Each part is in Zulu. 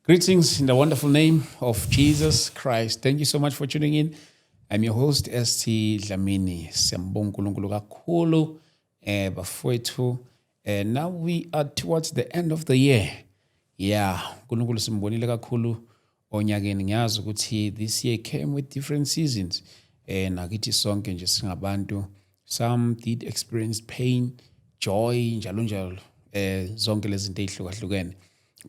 Greetings in the wonderful name of Jesus Christ. Thank you so much for tuning in. I'm your host, ST Dlamini. Siyambonga uNkulunkulu kakhulu bafowethu. Now we are towards the end of the year. Yeah, uNkulunkulu simbonile kakhulu onyakeni. Ngiyazi ukuthi this year came with different seasons. Nakithi sonke nje singabantu. Some did experience pain, joy, njalo njalo. Zonke lezi zinto ezihlukahlukene.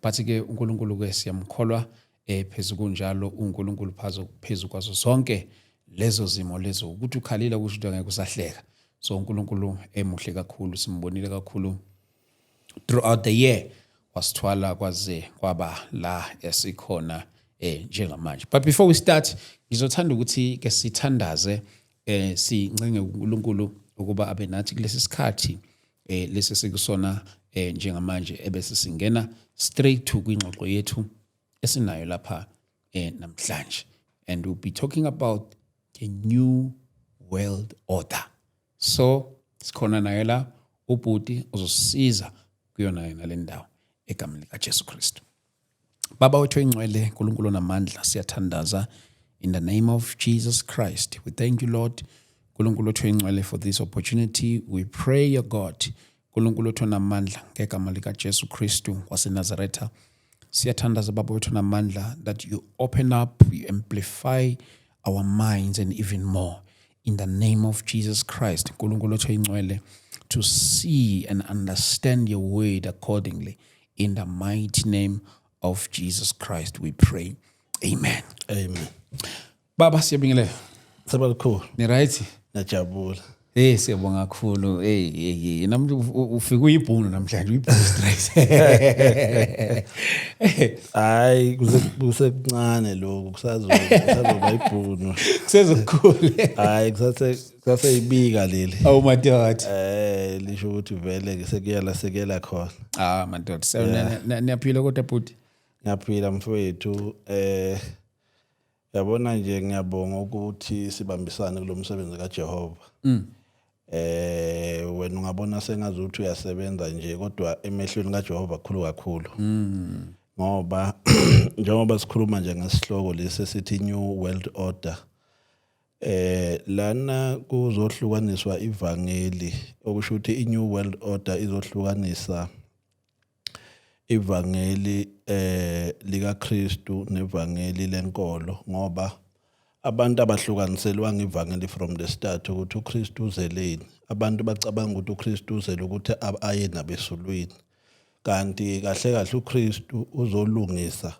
But-ke uNkulunkulu ke siyamkholwa phezulu kunjalo uNkulunkulu phezulu kwazo zonke lezo zimo lezo ukuthi ukhalila kusho ukuthi angeke usahleka. So uNkulunkulu emuhle kakhulu, simbonile kakhulu throughout the year, wasithwala kwaze kwaba la esikhona njengamanje. But before we start, ngizothanda ukuthi ke sithandaze sincenge uNkulunkulu ukuba abe nathi kulesi sikhathi lesi sikusona njengamanje ebese singena straight to kwingxoxo yethu esinayo lapha namhlanje, and we'll be talking about a new world order. So sikhona naye la ubhuti uzosisiza kuyona yona le ndawo egameni lika Jesu Kristu. Baba wethu engcwele, uNkulunkulu namandla, siyathandaza in the name of Jesus Christ. We thank you, Lord, uNkulunkulu wethu engcwele, for this opportunity. We pray, your God, uNkulunkulu wethu namandla, ngegama lika Jesu Kristu waseNazaretha, siyathandaza Baba wethu namandla, that you open up, you amplify our minds and even more in the name of Jesus Christ, uNkulunkulu wethu engcwele, to see and understand your word accordingly. In the mighty name of Jesus Christ we pray. Amen. Amen. Baba siyabingelela. Sabakhulu. Ni right? Najabula. Siyabonga kakhulu. Namntu ufika uyibhunu namhlanje, uyibhunu stress. Hayi kusekuncane lokho kusazoba ibhunu. Kusezokukhule. Hayi kusaseyibika leli. Oh my God. Lisho ukuthi vele ke sekuyalasekela khona. My God. So niyaphila kodwa bhuti? Ngiyaphila mfowethu. Yabona nje ngiyabonga ukuthi sibambisane kulomsebenzi kaJehova. Wena ungabona sengazuthi uyasebenza nje kodwa emehlweni kaJehova kukhulu kakhulu. Ngoba njengoba sikhuluma nje ngesihloko lesi sithi New World Order, lana kuzohlukaniswa ivangeli, okusho ukuthi iNew World Order izohlukanisa ivangeli lika Kristu nevangeli lenkolo, ngoba abantu abahlukaniselwa ngivangeli from the start ukuthi uKristu uzeleni. Abantu bacabanga ukuthi uKristu uzele ukuthi aye nabesulwini, kanti kahle kahle uKristu uzolungisa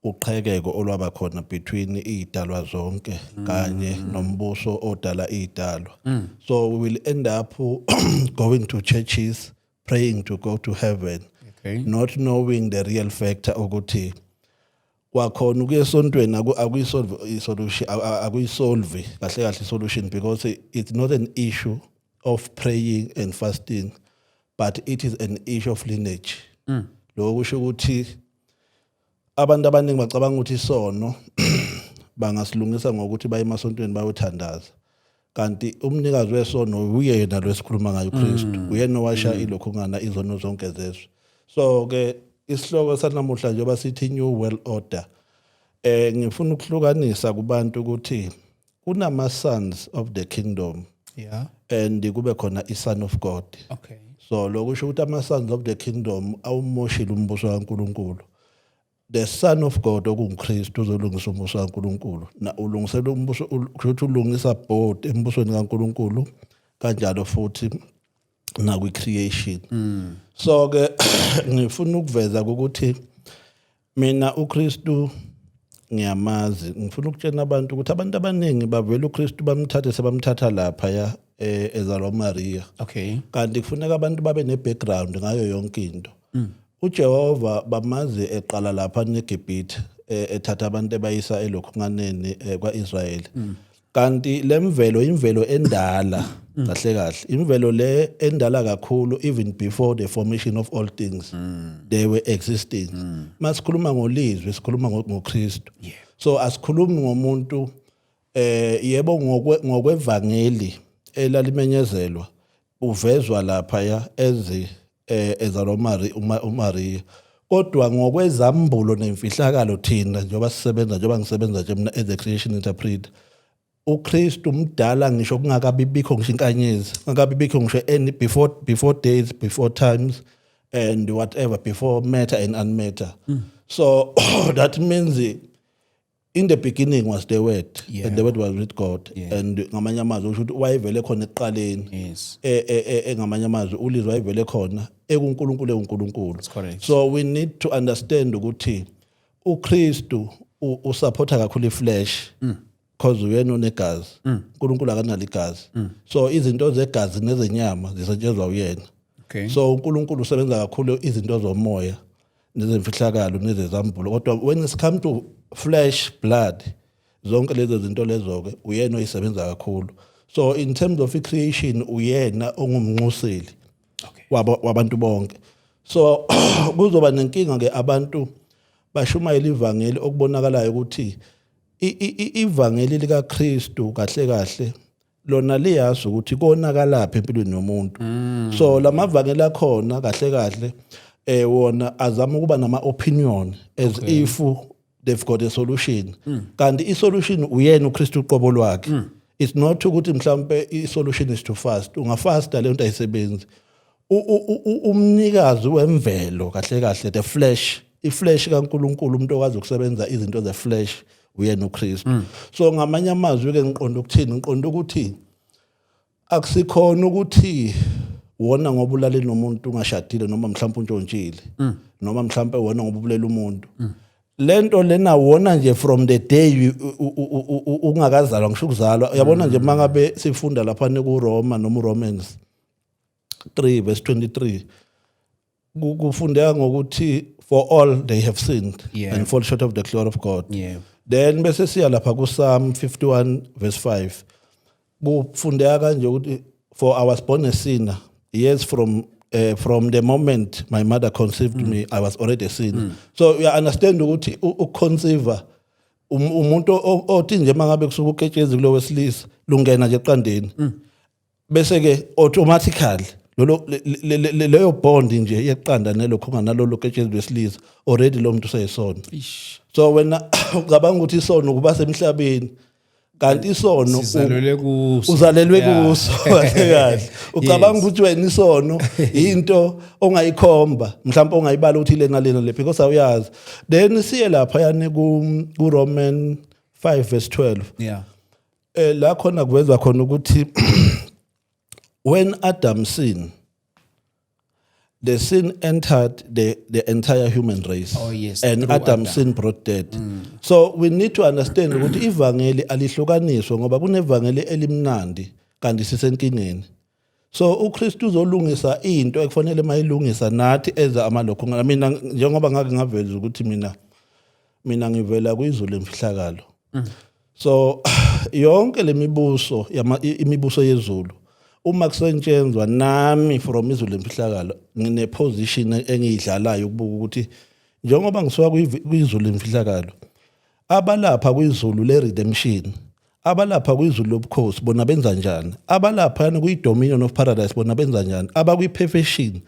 uqhekeko olwaba khona between izidalwa zonke kanye nombuso odala izidalwa. So we will end up going to churches praying to go to heaven, not knowing the real factor ukuthi kwakhona ukuyesontweni akuyisolve kahle kahle solution, because it's not an issue of praying and fasting, but it is an issue of lineage. Lokho kusho ukuthi abantu abaningi bacabanga ukuthi isono bangasilungisa ngokuthi baye emasontweni bayothandaza, kanti umnikazi wesono uyena lo esikhuluma ngayo uKristu, uyena owasha ilokhungana izono zonke zezwe. So ke isihloko sanamuhla njengoba sithi New World Order, ngifuna ukuhlukanisa kubantu ukuthi kunama sons of the kingdom, and kube khona iSon of God. Okay. So lokho kusho ukuthi ama sons of the kingdom awumoshile umbuso kaNkulunkulu. The Son of God okuNkristu uzolungisa umbuso kaNkulunkulu. Na ulungisela umbuso, ukuthi ulungisa both embusweni kaNkulunkulu kanjalo futhi na kwi creation. So ke ngifuna ukuveza ukuthi mina uKristu ngiyamazi. Ngifuna ukutshela abantu ukuthi abantu abaningi bavela uKristu bamthatha sebamthatha lapha ya ezalwa Maria. Okay. Kanti kufuneka abantu babe ne background ngayo yonke into. uJehova bamazi eqala lapha eGibhithe, ethatha abantu ebayisa elokhunganeni kwaIsrayeli. Kanti lemvelo imvelo endala kahle kahle, imvelo le endala kakhulu, even before the formation of all things they were existing. Masikhuluma ngolizwe sikhuluma ngoKristu. So asikhulumi ngomuntu yebo ngokwevangeli elalimenyezelwa uvezwa lapha ya ezalwa uMaria, kodwa ngokwezambulo nemfihlakalo thina njengoba ngisebenza nje mina as a creation interpreter, uKristu mdala ngisho kungakabi bikho ngisho inkanyezi, kungakabi bikho ngisho any before days, before times and whatever, before matter and unmatter. So that means in the beginning was the word, and the word was with God, and ngamanye amazwi usho ukuthi wayevele khona ekuqaleni, ngamanye amazwi ulizwe wayevele khona ekuNkulunkulu. So we need to understand ukuthi uKristu usupporta kakhulu iflesh because uyena onegazi, uNkulunkulu akanalo igazi. So izinto zegazi nezenyama zisetshenzwa uyena. So uNkulunkulu usebenza kakhulu izinto zomoya nezemfihlakalo nezezambulo, kodwa when it come to flesh, blood, zonke lezo zinto lezo-ke uyena oyisebenza kakhulu. So in terms of creation uyena ongumnquseli wabantu bonke. So kuzoba nenkinga-ke abantu bashumayela ivangeli okubonakalayo ukuthi ivangeli likaKristu kahle kahle lona liyazi ukuthi konakalaphi empilweni yomuntu. So lamavangeli akhona kahle kahle wona azama ukuba nama-opinion as if they've got a solution. Kanti i-solution uyena uKristu uqobo lwakhe. It's not ukuthi mhlambe i-solution is to fast. Ungafasta le nto ayisebenzi. Umnikazi wemvelo kahle kahle the flesh, iflesh kaNkulunkulu umuntu okwazi ukusebenza izinto ze-flesh uyena uKristu. So ngamanye amazwi-ke ngiqonda ukuthini? Ngiqonda ukuthi akusikhona ukuthi wona ngoba ulale nomuntu ungashadile noma mhlawumbe untshontshile noma mhlawumbe wona ngoba ubulela umuntu. Lento lena wona nje from the day ungakazalwa ngisho ukuzalwa, uyabona nje mangabe sifunda lapha kuRoma noma uRomans 3 verse 23 kufundeka ngokuthi for all they have sinned and fall short of the glory of God. Then bese siya lapha kuPsalm 51 verse 5 kufundeka kanje ukuthi for I was born a sinner, yes, from the moment my mother conceived me I was already a sinner. So you understand ukuthi ukuconceive umuntu othi nje mangabe kusuka uketshezi kulo wesilisa lungena nje eqandeni bese ke automatically leyo bond nje yeqanda nelokho nganalolo ketshezi lwesilisa already lo muntu useyisona. So wena ucabanga ukuthi isono kuba semhlabeni kanti isono uzalelwe kuso kahle. Ucabanga ukuthi wena isono into ongayikhomba mhlawumbe ongayibala ukuthi lena le because awuyazi. Then siye lapha yani ku Roman 5 verse 12 la khona kuvezwa khona ukuthi when Adam sinned, the sin entered the entire human race. And Adam's sin brought death. So we need to understand ukuthi ivangeli alihlukaniswa ngoba kunevangeli elimnandi kanti sisenkingeni. So uKristu uzolungisa into ekufanele mayilungisa nathi eza amalokho. Mina njengoba ngake ngaveza ukuthi mina ngivela kwizulu emfihlakalo. So yonke lemibuso imibuso yezulu uma kusetshenzwa nami from izulu emfihlakalo ngine position engiyidlalayo ukubuka ukuthi njengoba ngisuka kwizulu emfihlakalo abalapha kwizulu le redemption, abalapha kwizulu lobukhosi bona benza njani, abalapha kwi dominion of paradise bona benza njani, abakwi perfection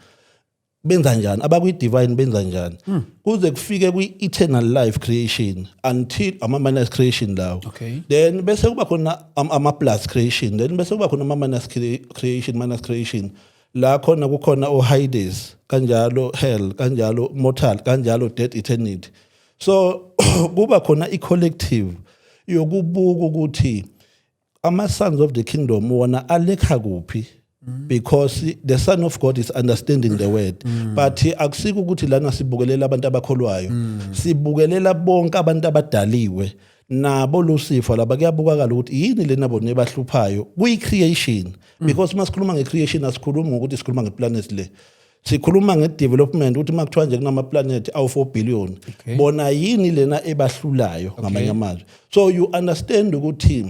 benza njani, abakwi divine benza njani, kuze kufike kwi eternal life creation until ama minus creation lawo. Then bese kuba khona ama plus creation, then bese kuba khona ama minus creation la khona kukhona o Hades, kanjalo hell, kanjalo mortal, kanjalo death, eternity. So kuba khona i collective yokubuka ukuthi ama sons of the kingdom wona alekha kuphi. Because the Son of God is understanding the word. But akusiko ukuthi lana sibukelela abantu abakholwayo. Sibukelela bonke abantu abadaliwe nabo Lucifer laba kuyabukakala ukuthi yini lena bona ebahluphayo kuyi creation. Because masikhuluma nge-creation asikhulumi ngokuthi sikhuluma nge-planet le. Sikhuluma nge-development ukuthi makuthiwa nje kunama planet awu 4 billion. Bona yini lena ebahlulayo ngamanye amazwi. So you understand ukuthi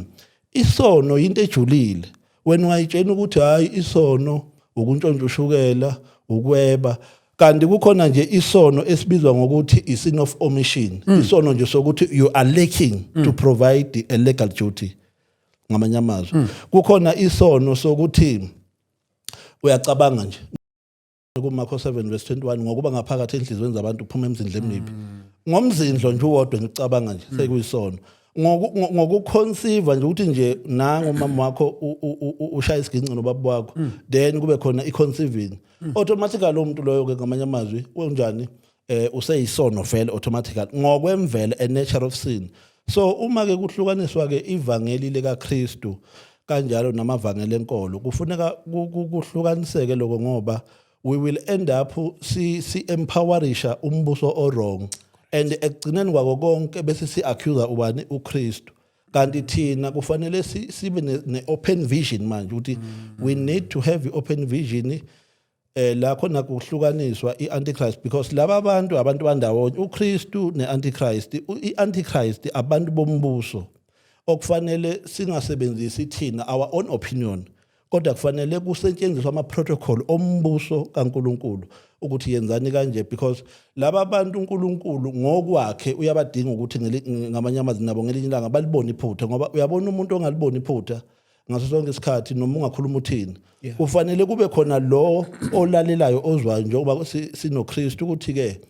isono into ejulile. When wayitshena ukuthi hayi isono ukuntshontsha ushukela ukweba kanti kukhona nje isono esibizwa ngokuthi i sin of omission. Isono nje sokuthi you are lacking to provide a legal duty ngamanye amazwi. Kukhona isono sokuthi uyacabanga nje kuMakho 7 verse 21 ngokuba ngaphakathi enhlizweni zabantu kuphuma emzindla emibi ngomzindlo nje uwodwa ngicabanga nje sekuyisono ngokuconceive nje ukuthi nje nangu umama wakho ushaya isiginci nobaba wakho then kube khona iconceiving automatically umuntu loyo ke ngamanye amazwi unjani useyisono vele automatically ngokwemvelo a nature of sin. So uma ke kuhlukaniswa ke ivangeli lika Kristu kanjalo namavangeli enkolo kufuneka kuhlukaniseke lokho ngoba we will end up si empowerisha umbuso o wrong and ekugcineni kwako konke bese si accuse ubani uKristu kanti thina kufanele sibe ne open vision manje ukuthi we need to have open vision la khona kuhlukaniswa iAntichrist because laba abantu bandawonye uKristu neAntichrist iAntichrist abantu bombuso okufanele singasebenzisi thina our own opinion kodwa kufanele kusetshenziswe ama protocol ombuso kaNkuluNkulu ukuthi yenzani kanje because laba bantu uNkulunkulu ngokwakhe uyabadinga ukuthi ngamanye amazwi nabo ngelinye ilanga balibone iphutha ngoba uyabona umuntu ongaliboni iphutha ngaso sonke isikhathi noma ungakhuluma uthini kufanele kube khona lo olalelayo ozwayo njengoba sinoKristu ukuthi ke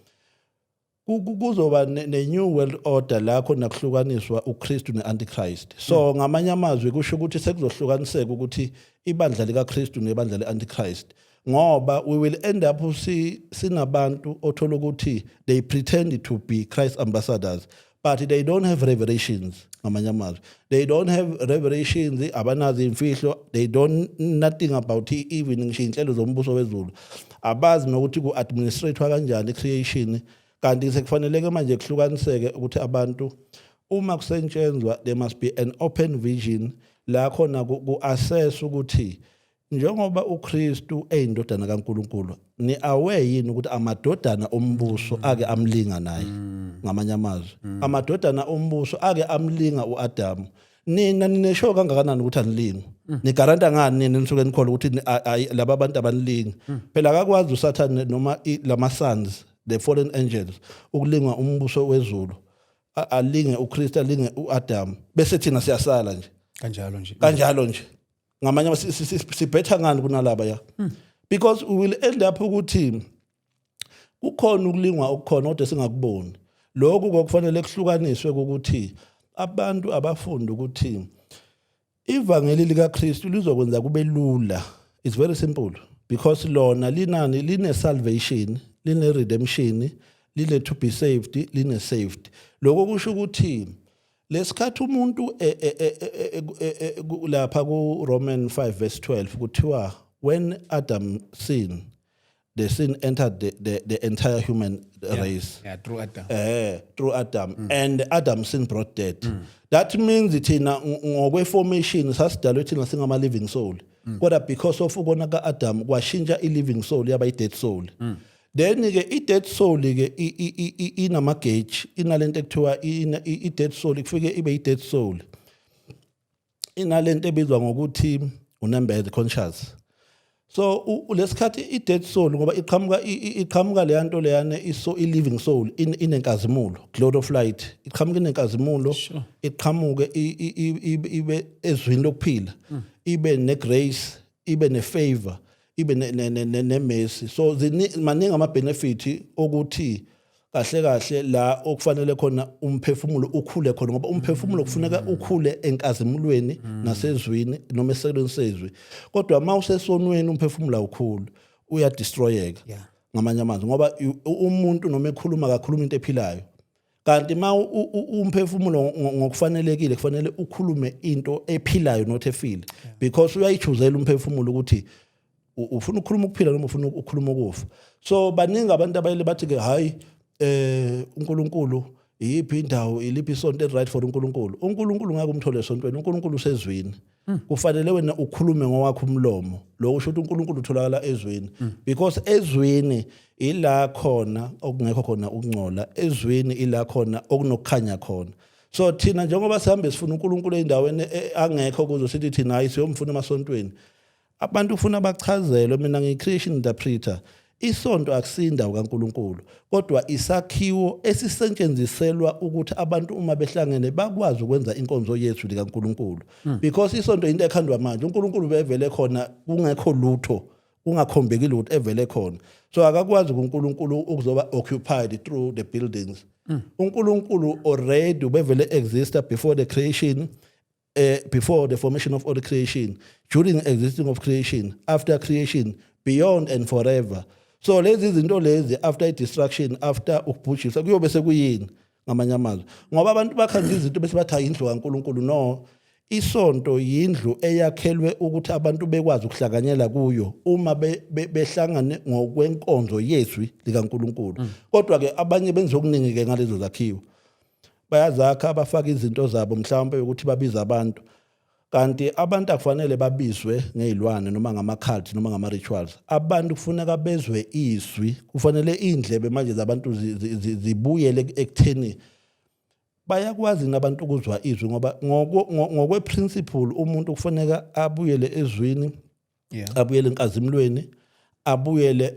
kuzoba ne-new world order la khona kuhlukaniswa uKristu neAntichrist. So ngamanye amazwi kusho ukuthi sekuzohlukaniseka ukuthi ibandla likaKristu nebandla leAntichrist ngoba we will end up sinabantu othola ukuthi they pretend to be Christ ambassadors but they don't have revelations ngamanye amazwi they don't have revelations abanazi imfihlo they don't nothing about even ngisho inhlelo zombuso wezulu abazi nokuthi ku-administratewa kanjani creation kanti sekufaneleke manje kuhlukaniseke ukuthi abantu uma kusetshenzwa there must be an open vision la khona ku-assess ukuthi njengoba uKristu eyindodana kaNkuluNkulu ni aware yini ukuthi amadodana ombuso ake amlinga naye ngamanye amazwi amadodana ombuso ake amlinga uAdam nina ninesho kangakanani ukuthi anilinga nigaranta ngani nina nisuke nikholwa ukuthi laba abantu abanilinga phela akakwazi uSathane noma lama sons the fallen angels ukulingwa umbuso wezulu alinge uKristu alinge uAdam bese thina siyasala nje kanjalo nje ngamanye sibetha ngani kunalaba ya because we will end up ukuthi kukhona ukulingwa okukhona kodwa singakuboni lokhu kokufanele kuhlukaniswe ukuthi abantu abafunda ukuthi ivangeli likaKristu lizokwenza kube lula. It's very simple because lona linani line salvation line redemption line to be saved line saved lokho kusho ukuthi lesikhathi umuntu lapha ku Romans 5 verse 12 kuthiwa when Adam sinned the sin entered the entire human race through Adam and Adam's sin brought death that means thina ngokwe formation sasidalwe thina singama living soul kodwa because of ukona ka Adam kwashintsha i living soul yaba i dead soul then ke i dead soul ke inama gauge inalento ekuthiwa i dead soul kufike ibe i dead soul inalento ebizwa ngokuthi unembed conscious. So lesikhathi i dead soul ngoba iqhamuka le yanto leyane i living soul inenkazimulo cloud of light iqhamuka inenkazimulo iqhamuke ibe ezwini lokuphila ibe ne grace ibe ne favor ibe ne mercy so maningi ama benefit okuthi kahle la okufanele khona umphefumulo ukhule khona ngoba umphefumulo kufuneka ukhule enkazimulweni nasezwini noma eselweni sezwi kodwa mawusesonweni umphefumulo awukhulu uya destroyeka ngamanye amazwi ngoba umuntu noma ekhuluma kakhuluma into ephilayo kanti umphefumulo ngokufanelekile kufanele ukhulume into ephilayo not efile because uyayichuzela umphefumulo ukuthi ufuna ukukhuluma ukuphila noma ufuna ukukhuluma ukufa. So baningi abantu abayile bathi ke hayi uNkulunkulu iyiphi indawo iliphi isonto right for uNkulunkulu ngeke umthole esontweni uNkulunkulu usezwini kufanele wena ukhulume ngowakho umlomo lo usho ukuthi uNkulunkulu utholakala ezwini because ezwini ila khona okungekho khona ukungcola ezwini ila khona okunokukhanya khona. So thina njengoba sihambe sifuna uNkulunkulu endaweni angekho kuzo sithi thina hayi siyomfuna emasontweni abantu ufuna bachazelwe mina ngi-creation interpreter isonto akusindawo kaNkulunkulu kodwa isakhiwo esisetshenziselwa ukuthi abantu uma behlangene bakwazi ukwenza inkonzo yethu likaNkulunkulu because isonto into ekhandwa manje uNkulunkulu bevele khona kungekho lutho ungakhombekile ukuthi evele khona. So akakwazi uNkulunkulu ukuzoba occupied through the buildings. uNkulunkulu already ubevele exister before the creation, before the formation of all the creation, during existing of creation, after creation, beyond and forever. So lezi zinto lezi after destruction, after ukubhujiswa kuyobe sekuyini ngamanye amazwi. Ngoba abantu bakhanda izinto bese bathi ayindlu kaNkulunkulu. No, isonto yindlu eyakhelwe ukuthi abantu bekwazi ukuhlanganyela kuyo uma behlangane ngokwenkonzo yezwi likaNkulunkulu. Kodwa ke abanye benza okuningi ke ngalezo zakhiwo. Bayazakha abafaka izinto zabo mhlawumbe ukuthi babiza abantu. Kanti abantu akufanele babizwe ngezilwane noma ngama-cult noma ngama-rituals. Abantu kufuneka bezwe izwi, kufanele indlebe manje zabantu zibuyele ekutheni bayakwazi nabantu ukuzwa izwi ngoba ngokweprinciple umuntu kufaneka abuyele ezwini, abuyele enkazimulweni, abuyele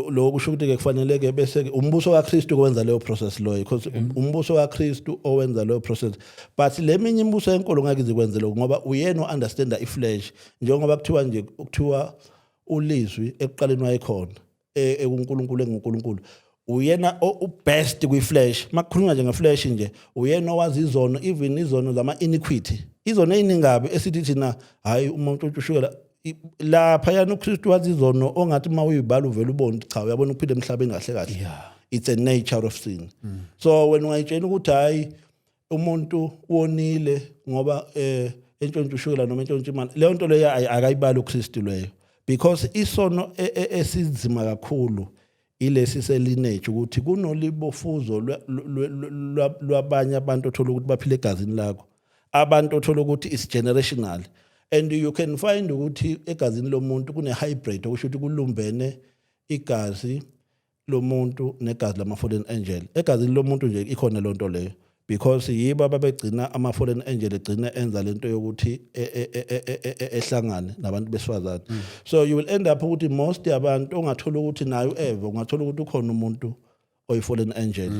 lokho kusho ukuthi ke kufanele ke bese umbuso kaKristu owenza leyo process loyo, because umbuso kaKristu owenza leyo process. But leminye imibuso enkolo ngeke izikwenze lokho ngoba uyena ounderstanda iflesh, njengoba kuthiwa nje ukuthiwa ulizwi ekuqaleni wayekhona ekuNkulunkulu enguNkulunkulu. Uyena ubest kwiflesh. Makukhulunywa nje ngeflesh nje uyena owazi izono, even izono zama iniquity, izono eziningabi esithi thina hayi umuntu ushukela lapha yana uKristu wazi izono ongathi mawuyibala uvela ubone cha uyabona ukuphila emhlabeni kahle kahle. It's a nature of sin. So when ungayitshela ukuthi hayi umuntu wonile ngoba entshontsho ushukela noma entshontsho imali, leyo nto leyo akayibali uKristu leyo, because isono esizima kakhulu ilesi selineje ukuthi kunolibofuzo lwabanye abantu othola ukuthi baphile egazini lakho, abantu othola ukuthi is generational. And you can find ukuthi egazini lomuntu kune hybrid okusho ukuthi kulumbene igazi lomuntu negazi lama fallen angel. Egazini lomuntu nje ikhona lonto leyo, because yibo ababegcina ama fallen angel egcina enza lento yokuthi ehlangane nabantu besifazane. So you will end up ukuthi most yabantu ongathola ukuthi nayo Eva, ungathola ukuthi ukhona umuntu oyi fallen angel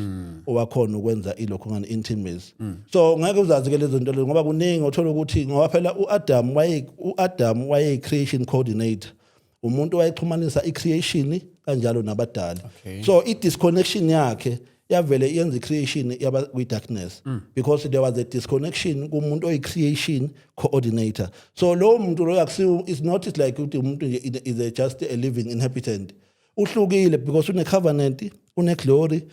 owakhona ukwenza ilokho ngani intimacy. So ngeke uzazi ke lezo zinto ngoba kuningi othola ukuthi ngoba phela uAdam waye creation coordinator, umuntu wayexhumanisa icreation kanjalo nabadala. So I disconnection yakhe yavele yenza icreation yaba kwi darkness, because there was a disconnection kumuntu oyi creation coordinator. So lo muntu lo yakusiwa is not like ukuthi umuntu is just a living inhabitant. Uhlukile because une covenant, une glory,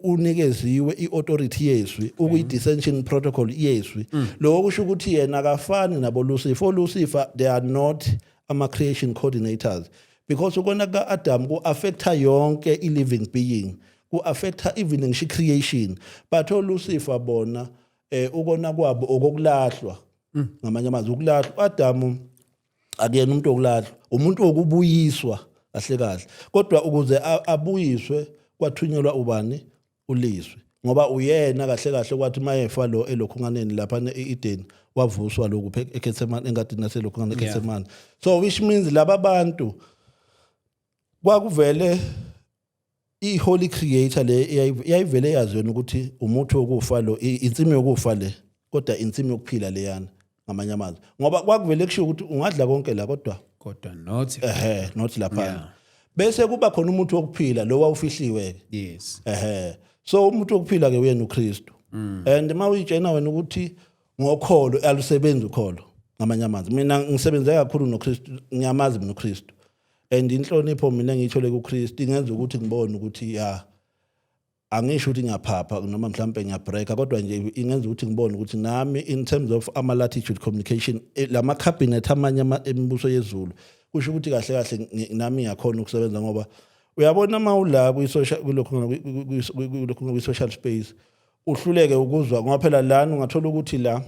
unikeziwe iauthority yezwi, ukuyi dissension protocol yezwi. Lokho kusho ukuthi yena akafani nabo Lucifer. Lucifer they are not ama creation coordinators, because ukona ka Adam ku affecta yonke I living being, ku affecta even ngisho creation. But Lucifer bona ukona kwabo okokulahlwa, ngamanye amazwi ukulahlwa. Adam akuyena umuntu okulahlwa, umuntu okubuyiswa kahle kahle. Kodwa ukuze abuyiswe kwathunyelwa ubani? Ulizwi. Ngoba uyena kahle kahle kwathi mayefa lo elokhunganeni lapha eEden wavuswa lokhu eGethsemane engadini naselokhungane eGethsemane. So which means laba bantu kwakuvele iholy creator le yayivele yazweni ukuthi umuthi wokufa lo, insimi yokufa le, kodwa insimi yokuphila leyana ngamanye amazwi. Ngoba kwakuvele kusho ukuthi ungadla konke la kodwa not lapha. Bese kuba khona umuntu wokuphila lo wawufihliwe. Yes. So umuntu wokuphila ke uyena uKristu. And mawuyitshena wena ukuthi ngokholo alusebenzi ukholo ngamanye amazwi. Mina ngisebenze kakhulu noKristu, ngiyamazi mina uKristu. And inhlonipho mina ngiyithole kuKristu ingenza ukuthi ngibone ukuthi angisho ukuthi ngiyaphapha noma mhlambe ngiyabreaka, kodwa nje ingenza ukuthi ngibone ukuthi nami in terms of ama latitude communication lama cabinet amanye emibuso yezulu kusho ukuthi kahle kahle nami ngiyakhona ukusebenza. Ngoba uyabona mawula kwi-social kwi-social space uhluleke ukuzwa ngoba phela lana ungathola ukuthi la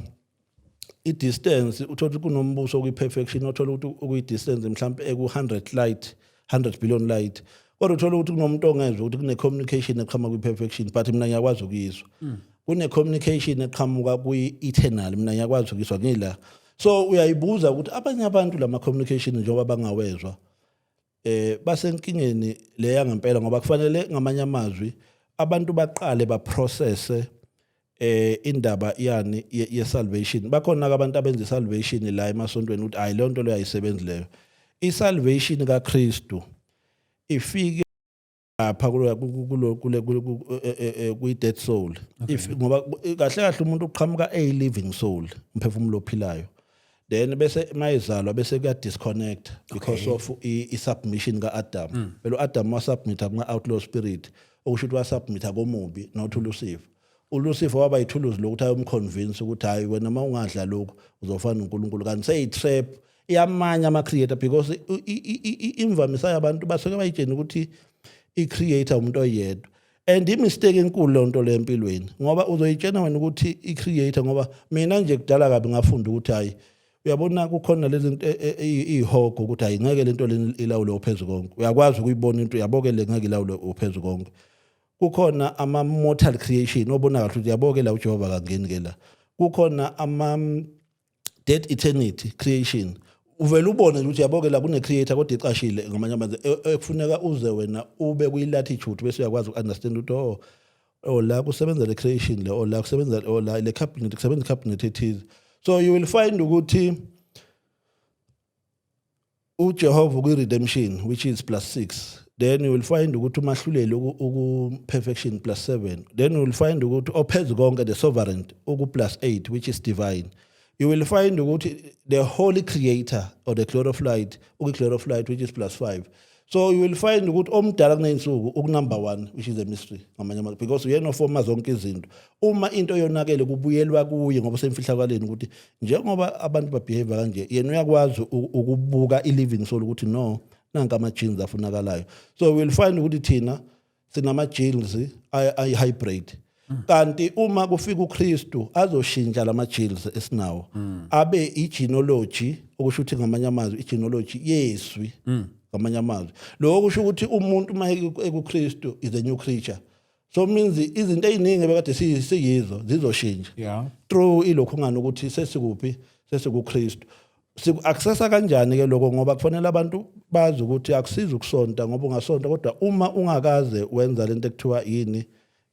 i-distance uthola ukuthi kunombuso kwi-perfection, uthola ukuthi ukuyi-distance mhlambe eku-100 light, 100 billion light, kodwa uthola ukuthi kunomuntu ongezwe ukuthi kune-communication eqhamuka kwi-perfection, but mina ngiyakwazi ukuyizwa. Kune-communication eqhamuka kwi-eternal, mina ngiyakwazi ukuyizwa ngila. So uyayibuza ukuthi abanye abantu lama communication njengoba bangawezwa basenkingeni leya ngempela, ngoba kufanele ngamanye amazwi abantu baqale baprocesse indaba yani ye salvation. Bakhona abantu abenza salvation la emasontweni ukuthi hayi le nto leyo ayisebenzi leyo. isalvation kaKristu ifike lapha kwi dead soul. If ngoba kahle kahle umuntu uqhamuka a living soul, umphefumulo ophilayo. Then bese mayizalwa bese kuya disconnect because of I submission kaAdam. Phela uAdam wasubmit kuma outlaw spirit, okusho ukuthi wasubmit komubi not uLucifer. uLucifer waba yithuluzi lokuthi ayomconvince ukuthi hayi wena uma ungadla lokho uzofana uNkulunkulu kanti seyitrap iyamanya ama creator because imvamisa yabantu basuke bayitshena ukuthi I-creator umuntu oyedwa. And imistake enkulu lonto le empilweni ngoba uzoyitshena wena ukuthi I-creator ngoba mina nje kudala kabi ngafunda ukuthi hayi uyabona kukhona lezi zinto ihogo ukuthi hayi ngeke lento leni ilawule ophezulu konke. Uyakwazi ukuyibona into uyabokele ngeke ilawule ophezulu konke. Kukhona ama mortal creation obona kahle ukuthi uyabokela la uJehova kangeni ke la. Kukhona ama dead eternity creation. Uvela ubone ukuthi uyabokela kune creator kodwa icashile ngamanye amazwi ekufuneka uze wena ube kuyilatitude bese uyakwazi ukunderstand ukuthi la kusebenza le creation le la kusebenza la le cabinet kusebenza cabinet ethize. So you will find ukuthi uJehova ku redemption which is +6, then you will find ukuthi umahluleli uku perfection +7, then you will find ukuthi ophezulu konke the sovereign uku +8 which is divine. You will find ukuthi the holy creator or the cloud of light uku cloud of light which is +5. So you will find ukuthi omdala kunensuku uku number 1 which is a mystery ngamanye amazwi because uyena ofoma zonke izinto. Uma into yonakele kubuyelwa kuye ngoba semfihlakaleni ukuthi njengoba abantu babehave kanje yena uyakwazi ukubuka I-living soul ukuthi no nanka ama genes afunakalayo. So we will find ukuthi thina sinama genes ay hybrid. Kanti uma kufika uKristu azoshintsha lama genes esinawo abe I-genealogy okusho ukuthi ngamanye amazwi I-genealogy yeswi ngamanye amazwi lokho kusho ukuthi umuntu uma ekuKristu is a new creature. So means izinto eziningi bekade siyizo zizoshintsha through ilokho ngani ukuthi sesikuphi sesikuKristu. Siku-accessa kanjani ke lokho ngoba kufanele abantu bazi ukuthi akusiza ukusonta ngoba ungasonta kodwa uma ungakaze wenza lento ekuthiwa yini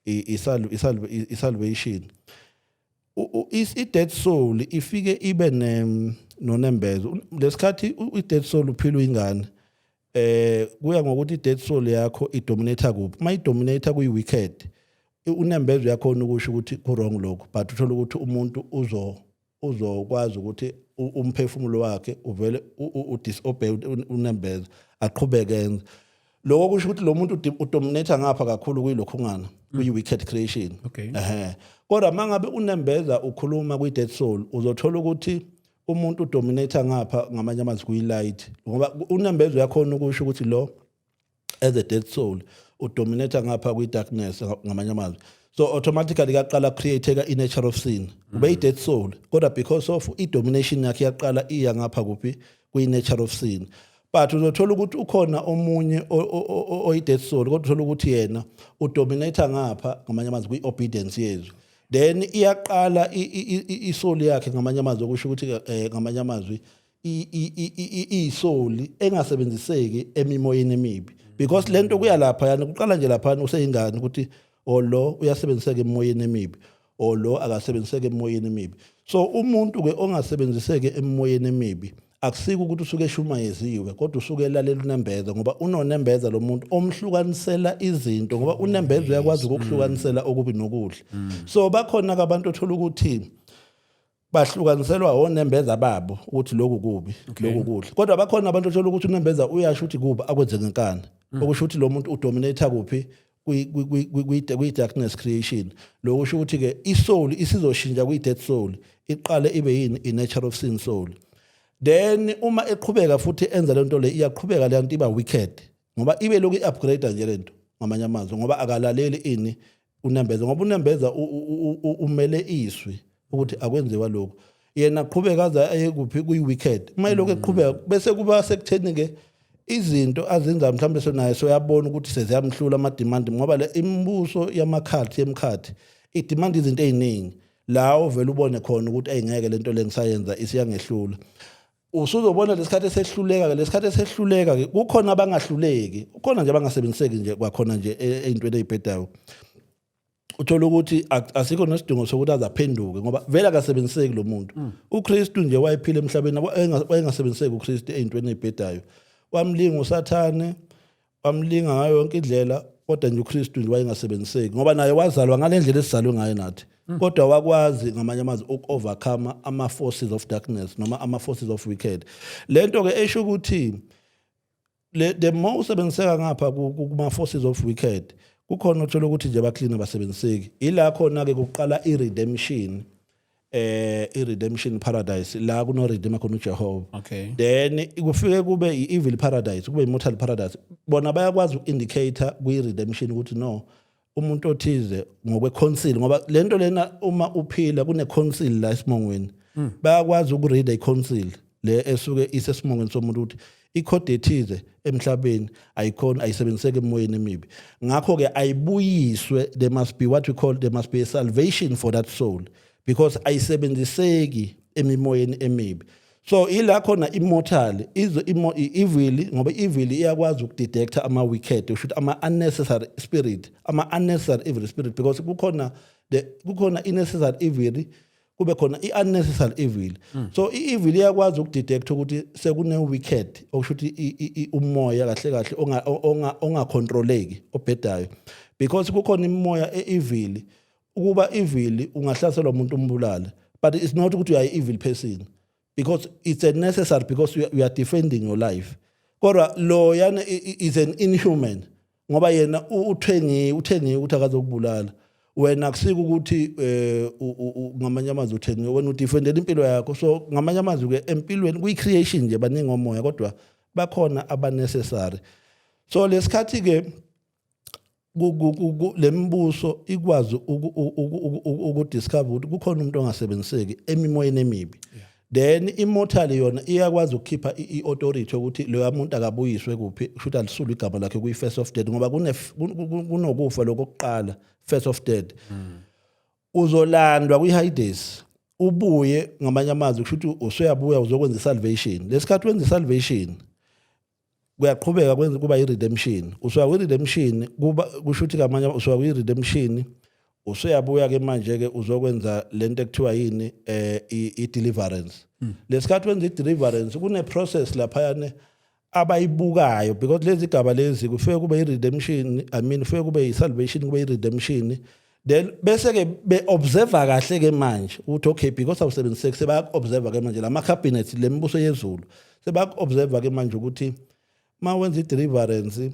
I-salvation i-dead soul ifike ibe nonembezo lesikhathi i-dead soul uphila uyingane kuya ngokuthi i-dead soul yakho idominate kuphi. Uma idominate kuyi-wicked unembezo yakho ukusho ukuthi ku-wrong lokho but uthola ukuthi umuntu uzokwazi ukuthi umphefumulo wakhe uvele udisobey unembezo aqhubeke enza lokho kusho ukuthi lo muntu udominate ngapha kakhulu kuyilokho ngana kuyi-wicked creation. Kodwa mangabe unembeza ukhuluma kwi-dead soul uzothola ukuthi umuntu udominate ngapha ngamanye amazwi kuyi-light ngoba unembezo yakhona ukusho ukuthi lo as a dead soul udominate ngapha kwi-darkness ngamanye amazwi. So automatically yaqala create i-nature of sin ube i-dead soul kodwa because of i-domination yakhe yaqala iya ngapha kuphi kwi-nature of sin. But uzothola ukuthi ukhona omunye oyi-dead soul kodwa uthola ukuthi yena udominate ngapha ngamanye amazwi kwi-obedience yezwi. Then iyaqala isoul yakhe ngamanye amazwi okusho ukuthi ngamanye amazwi isoul engasebenziseki emimoyeni emibi because lento kuya lapha yana kuqala nje lapha useyingane ukuthi lo uyasebenziseka emoyeni emibi lo akasebenziseka emoyeni emibi. So umuntu ke ongasebenziseke emoyeni emibi akusike ukuthi usuke eshumayeziwe kodwa usuke elalela unembeza ngoba unonembeza lo muntu omhlukanisela izinto ngoba unembeza uyakwazi ukuhlukanisela okubi nokuhle. So bakhona abantu othola ukuthi bahlukaniselwa onembeza babo ukuthi lokhu kubi lokhu kuhle kodwa bakhona abantu othola ukuthi unembeza uyasho ukuthi kuba akwenze ngenkani okusho ukuthi lo muntu udominate kuphi kwi-darkness creation. Lokho kusho ukuthi ke isoul isizoshintsha kwi-dead soul iqale ibe yini i-nature of sin soul. Then uma eqhubeka futhi enza lento le iyaqhubeka le nto iba wicked ngoba ibe lokhu i-upgrade nje lento ngamanye amazwi ngoba akalaleli ini unembeza ngoba unembeza umele iswi ukuthi akwenziwa lokho yena aqhubeka aza ayekuphi kuyi-wicked. Uma ilokhu eqhubeka bese kuba sekutheni ke izinto azenza mhlawumbe sonaye soyabona ukuthi seziyamhlula ama-demand ngoba le imibuso yemkhathi i-demand izinto eziningi la ovela ubone khona ukuthi ayingeke lento le ngisayenza isiyangehlula. Usuzobona lesikhathi esehluleka ke kukhona abangahluleki ukhona nje abangasebenziseki nje kwakhona nje ezintweni ezibhedayo. uthola ukuthi asikho nesidingo sokuthi azaphenduke ngoba vele akasebenziseki lo muntu. uKristu nje wayephila emhlabeni wayengasebenziseki uKristu ezintweni ezibhedayo. Wamlinga uSathane, wamlinga ngayo yonke indlela, kodwa nje uKristu nje wayengasebenziseki ngoba naye wazalwa ngalendlela esizalwe ngayo nathi. Kodwa wakwazi ngamanye amazwi ukovercome ama forces of darkness noma ama forces of wicked. Lento ke esho ukuthi the more usebenziseka ngapha kuma forces of wicked, kukhona uthola ukuthi nje abaclean abasebenziseki. Ila khona ke kuqala i-redemption, i-redemption paradise la kuno redeemer khona uJehova. Okay. Then kufike kube i-evil paradise, kube i-mortal paradise. Bona bayakwazi uku-indicator kwi-redemption ukuthi no, umuntu othize ngokwe-council ngoba lento lena uma uphila kune-council la esimongweni. Bayakwazi uku-read i-council le esuke isesimongweni somuntu ukuthi ikhodi ethize emhlabeni ayikhona ayisebenziseke emoyeni emibi. Ngakho ke ayibuyiswe, there must be what we call, there must be a salvation for that soul because ayisebenziseki emimoyeni emibi. So ila khona immortal evil ngoba evil iyakwazi ukudetecta ama wicked, ushuthi ama unnecessary spirit, ama unnecessary evil spirit because kukhona unnecessary evil, kube khona i-unnecessary evil. So i-evil iyakwazi ukudetecta ukuthi sekune wicked, okushuthi umoya kahle kahle ongacontroleki obhedayo because kukhona imoya e-evil. Ukuba evil ungahlaselwa umuntu umbulala, but it's not ukuthi you are evil person because it's a necessary because you are defending your life. Kodwa lo yana is an inhuman ngoba yena uthengiwe ukuthi akazokubulala. Wena kusika ukuthi ngamanye amazwi uthengiwe, wena udefendela impilo yakho. So ngamanye amazwi ke empilweni kuyi-creation nje baningi omoya kodwa bakhona aba-necessary. So lesikhathi ke lembuso ikwazi ukudiscover ukuthi kukhona umuntu ongasebenziseki emimoyeni emibi. Then immortal yona iyakwazi ukukhipha i-authority ukuthi lo muntu akabuyiswe kuphi, kushuthi alisulwe igama lakhe kwi-first of dead ngoba kunokufa lokuqala, first of dead. Uzolandwa kwi-Hades ubuye ngamanye amazwi kushuthi usuyabuya uzokwenza i-salvation. Lesikhathi wenza i-salvation kuyaqhubeka kwenza kuba i-redemption. Usuka kwi-redemption kuba kushuthi ngamanye usuka kwi-redemption usuyabuya ke manje ke uzokwenza lento ekuthiwa yini i-deliverance. Lesikhathi wenza i-deliverance kune process lapha yana abayibukayo because lezi gaba lezi kufike kube i-redemption, kufike kube i-salvation, kube i-redemption. Then bese ke be-observe kahle ke manje ukuthi okay because awusebenziseki sebaya-observe ke manje lama cabinet lembuso yezulu sebaya-observe ke manje ukuthi ma wenza i-deliverance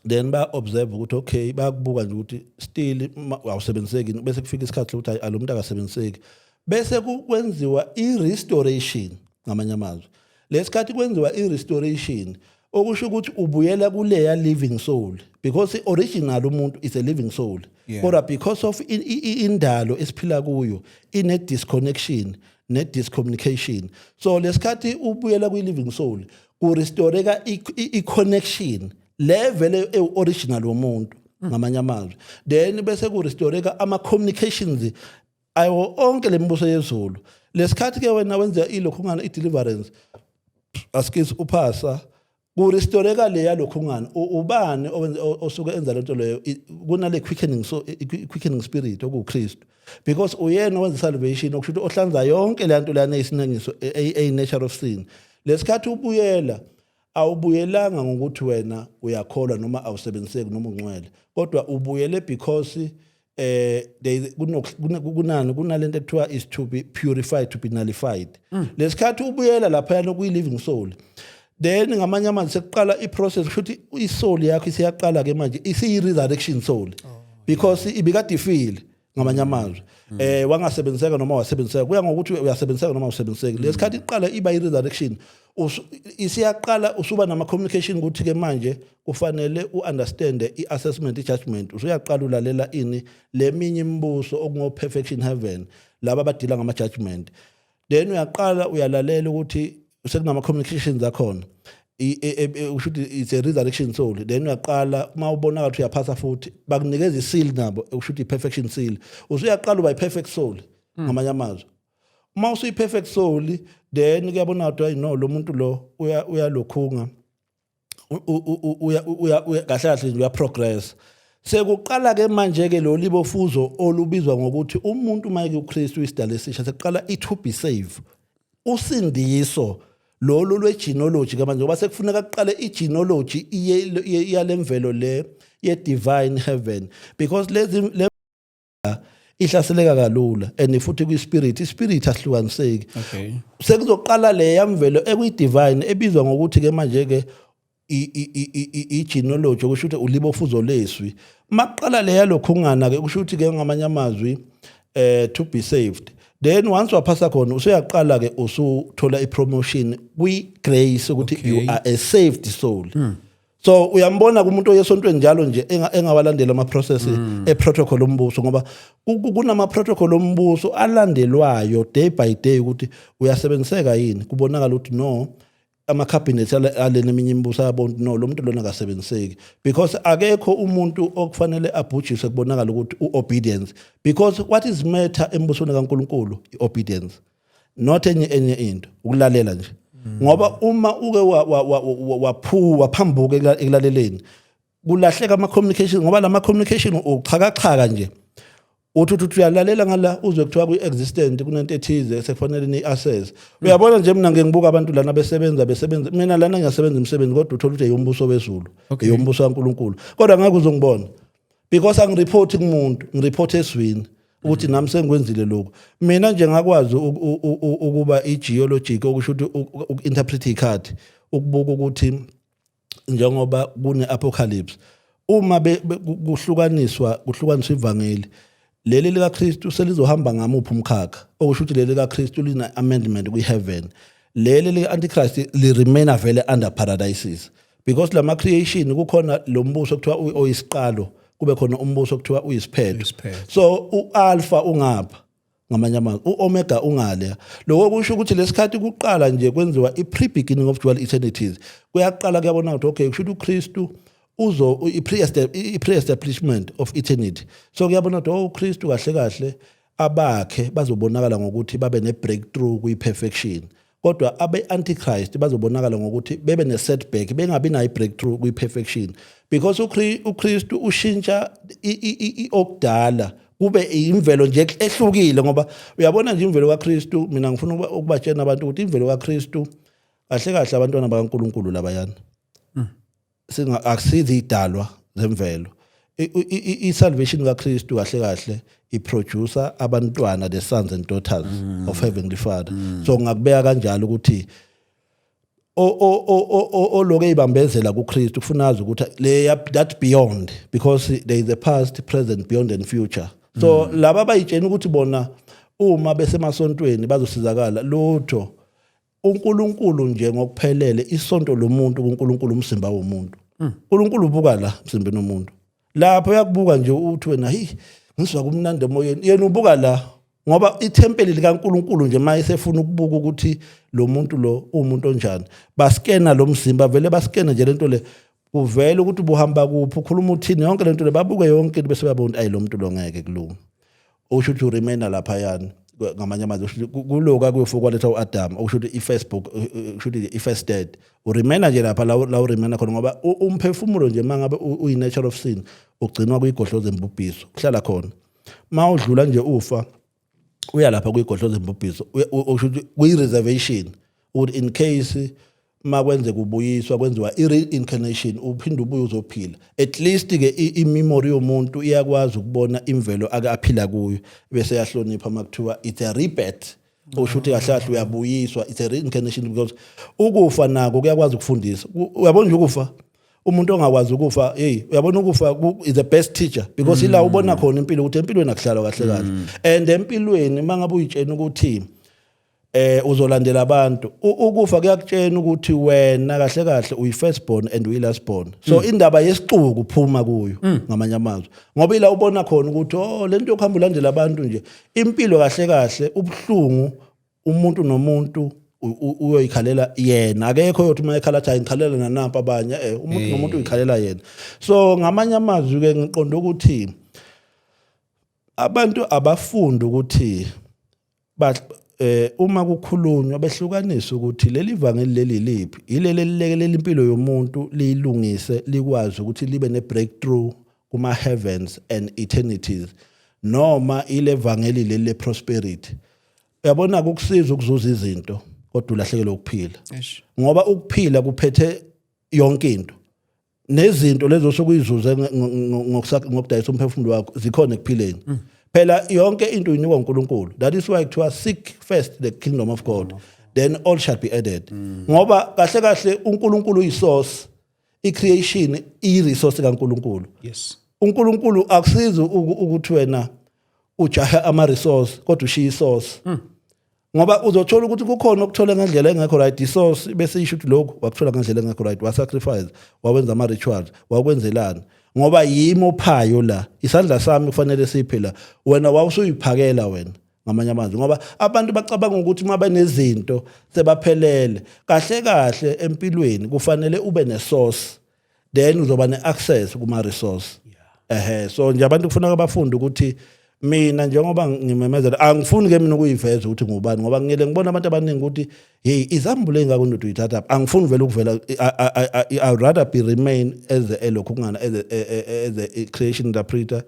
then ba-observe ukuthi okay bayakubuka nje ukuthi still awusebenziseki bese kufika isikhathi ukuthi alo muntu akasebenziseki bese kwenziwa i-restoration ngamanye amazwi. Lesikhathi kwenziwa i-restoration okusho ukuthi ubuyela kuleya living soul because i-original umuntu is a living soul. Kodwa because of indalo esiphila kuyo ine-disconnection ne-discommunication. So lesikhathi ubuyela kwi-living soul kurestoreka i-connection level e-original womuntu ngamanye amazwi. Then bese kurestoreka ama-communications ayo onke lembuso yezulu. Lesikhathi ke wena wenza ilokhungana i-deliverance askis uphasa kurestoreka leya lokhungana ubani osuke enza lento leyo kunale quickening spirit okuKristu because uyena wenza salvation okushuthi ohlanza yonke le nto lana eyisinengiso nature of sin. Lesikhathi ubuyela awubuyelanga ngokuthi wena uyakholwa noma awusebenziseki noma ungcwele kodwa ubuyele because kunalento ekuthiwa is to be purified, to be nullified. Lesikhathi ubuyela lapha yana kuyi-living soul then ngamanye amazwi sekuqala i-process kushuthi i-soul yakho isiyaqala ke manje isiyi-resurrection soul because ibikade ifile ngamanye amazwi wangasebenziseka noma wasebenziseka kuya ngokuthi uyasebenziseka noma usebenziseki. Lesikhathi iqala iba i-resurrection isiyaqala usuba nama-communication ukuthi ke manje kufanele u-understand i-assessment, i-judgment. Usuyaqala ulalela ini leminye imibuso okungo-perfection heaven laba abadila ngama-judgment. Then uyaqala uyalalela ukuthi sekunama-communications akhona ushuthi it's a resurrection soul. Then uyaqala uma ubona ukuthi uyaphasa futhi bakunikeza i-seal nabo ushuthi i-perfection seal. Usuyaqala uba i-perfect soul ngamanye amazwi. Uma usuyi-perfect soul then kuyabona ukuthi no lo muntu lo uyalokhunga kahle kahle nje uyaprogress. sekuqala ke manje ke lo libofuzo olubizwa ngokuthi umuntu manje uKristu isidala esisha sekuqala to be saved usindiso lolu lwegenealogy ke manje ngoba sekufuneka kuqale igenealogy iyalemvelo le ye divine heaven because lezi ihlaseleka kalula and futhi kwispirit ispirit ahlukaniseki Okay. sekuzoqala le yamvelo ekuyidivine ebizwa ngokuthi ke manje ke igenealogy kusho ukuthi ulibofuzo leswi maqala le yalokhungana ke kusho ukuthi ke ngamanye amazwi to be saved then once waphasa khona usuyaqala ke usuthola ipromotion kwi grace ukuthi you are a saved soul. So uyambona kumuntu oyesontweni njalo nje engawalandela ama process protocol ombuso ngoba kunama protocol ombuso alandelwayo day by day ukuthi uyasebenziseka yini kubonakala ukuthi no ama cabinet alena eminye imibuso yabona no lo muntu lona akasebenziseki because akekho umuntu okufanele abhujiswe kubonakala ukuthi uobedience because what is matter embusweni kaNkuluNkulu iobedience not enye into ukulalela nje ngoba uma uke waphambuka ekulaleleni kulahleka ama communication ngoba lama communication uchakachaka nje uthi uyalalela ngala uzwe kuthiwa ku existent kunento ethize sekufanele ni access uyabona nje mina ngibuka abantu lana besebenza mina lana ngiyasebenza umsebenzi kodwa uthola ukuthi eyombuso wezulu eyombuso kaNkuluNkulu kodwa ngeke uzongibona because angireport kumuntu ngireport eswini ukuthi nami sengikwenzile lokho mina nje ngakwazi ukuba igeologic okusho ukuthi ukinterpret icard ukubuka ukuthi njengoba kune apocalypse uma kuhlukaniswa ivangeli leli lika Kristu selizohamba ngamuphi umkhakha okusho ukuthi leli lika Kristu lina amendment kwi heaven leli lika antichrist li remain vele under paradises because lama creation kukhona lo mbuso kuthiwa oyisiqalo kube khona umbuso kuthiwa uyisiphetho so ualpha ungapha ngamanye amazwi uomega ungale lokho kusho ukuthi lesikhathi kuqala nje kwenziwa i-pre beginning of dual eternities kuyaqala kuyabona ukuthi okay kusho ukuthi uKristu uzo i-pre-establishment of eternity so kuyabona ukuthi uKristu kahle abakhe bazobonakala ngokuthi babe ne-breakthrough kwi-perfection kodwa abe-antichrist bazobonakala ngokuthi bebe ne-setback bengabi nayo i-breakthrough kwi-perfection because uKristu ushintsha okudala kube imvelo nje ehlukile ngoba uyabona nje imvelo kaKristu mina ngifuna ukubatshena abantu ukuthi imvelo kaKristu kahle abantwana bakaNkuluNkulu labayana akusizi idalwa zemvelo i-salvation kaKristu kahle iproducer abantwana the sons and daughters of heavenly Father so ngakubeka kanjalo ukuthi oloke ibambezela kuKristu kufunaza ukuthi that beyond because there is a past present beyond and future so laba bayitshena ukuthi bona uma besemasontweni bazosizakala lutho uNkulunkulu nje ngokuphelele isonto lomuntu kuNkulunkulu umsimba womuntu uNkulunkulu ubuka la emsimbeni womuntu lapho uyakubuka nje uthi wena ngizwa kumnandi emoyeni yena ubuka la ngoba ithempeli likaNkulunkulu nje maye sefuna ukubuka ukuthi lo muntu lo umuntu onjani baskena lo mzimba vele baskena nje lento le kuvela ukuthi ubuhamba kuphi ukhuluma uthini yonke lento le babuke yonke bese bayabona ayi lo muntu lo ngeke kulunga usho ukuthi uremain lapha yani ngamanye amazwi kuloka kuyofukwa letha uAdam okusho ukuthi iFacebook kusho ukuthi ifirst dead uremain nje lapha la uremain khona ngoba umphefumulo nje mangabe uyi-nature of sin ugcinwa kuyigodlo zembubhiso kuhlala khona mawudlula nje ufa uya lapha kuyigodlo zembubhiso okusho ukuthi kuyi-reservation ukuthi in case makwenze kubuyiswa kwenziwa i-reincarnation uphinde ubuye uzophila at least ke i-memory yomuntu iyakwazi ukubona imvelo ake aphila kuyo bese yahlonipha makuthiwa it's a rebirth okusho ukuthi kahle uyabuyiswa it's a reincarnation because ukufa nako kuyakwazi ukufundisa uyabona nje ukufa umuntu ongakwazi ukufa uyabona ukufa is the best teacher because ila ubona khona impilo ukuthi empilweni akuhlalwa kahle and empilweni mangabe uyitshena ukuthi uzolandela abantu ukufa kuyakutshena ukuthi wena kahle uyi first born and uyi last born so indaba yesixuku uphuma kuyo ngamanye amazwi ngoba ila ubona khona ukuthi lento yokuhamba ulandela abantu nje impilo kahle ubuhlungu umuntu nomuntu uyoyikhalela yena akekho yothi mayekhala cha ngikhalela nanapha abanye umuntu nomuntu uyikhalela yena so ngamanye amazwi ke ngiqonda ukuthi abantu abafunda ukuthi uma kukhulunywa behlukanisa ukuthi leli ivangeli leli liphi ilele lilekelela impilo yomuntu liyilungise likwazi ukuthi libe ne breakthrough kuma heavens and eternities noma ile evangeli le prosperity uyabona ukusiza ukuzuza izinto kodwa ulahlekelwe ukuphila ngoba ukuphila kuphethe yonke into nezinto lezo sokuyizuza ngokudayisa umphefumulo wakho zikhona ekuphileni phela yonke into inikwa uNkulunkulu. That is why kuthiwa seek first the kingdom of God then all shall be added ngoba kahle kahle uNkulunkulu uyisource icreation iresource kaNkulunkulu. Yes, uNkulunkulu akusizi ukuthi wena ujaha ama resource kodwa ushiya isource ngoba uzothola ukuthi kukhona ukuthola ngendlela engekho right isource bese isho ukuthi lokho wakuthola ngendlela engekho right wa sacrifice wawenza ama rituals wakwenzelana ngoba yimo phayo la isandla sami kufanele siphela wena wawusuyiphakela wena ngamanye amazwi ngoba abantu bacabanga ukuthi mabe nezinto sebaphelele kahle kahle empilweni kufanele ube ne source then uzoba ne access kuma resource. So nje abantu kufanele bafunde ukuthi mina njengoba ngimemezela angifuni ke mina ukuyiveza ukuthi ngubani ngoba ngiyele ngibona abantu abaningi ukuthi hey izambulo engako ndodo uyithatha angifuni vele ukuvela I rather be remain as a lokhungana as a creation interpreter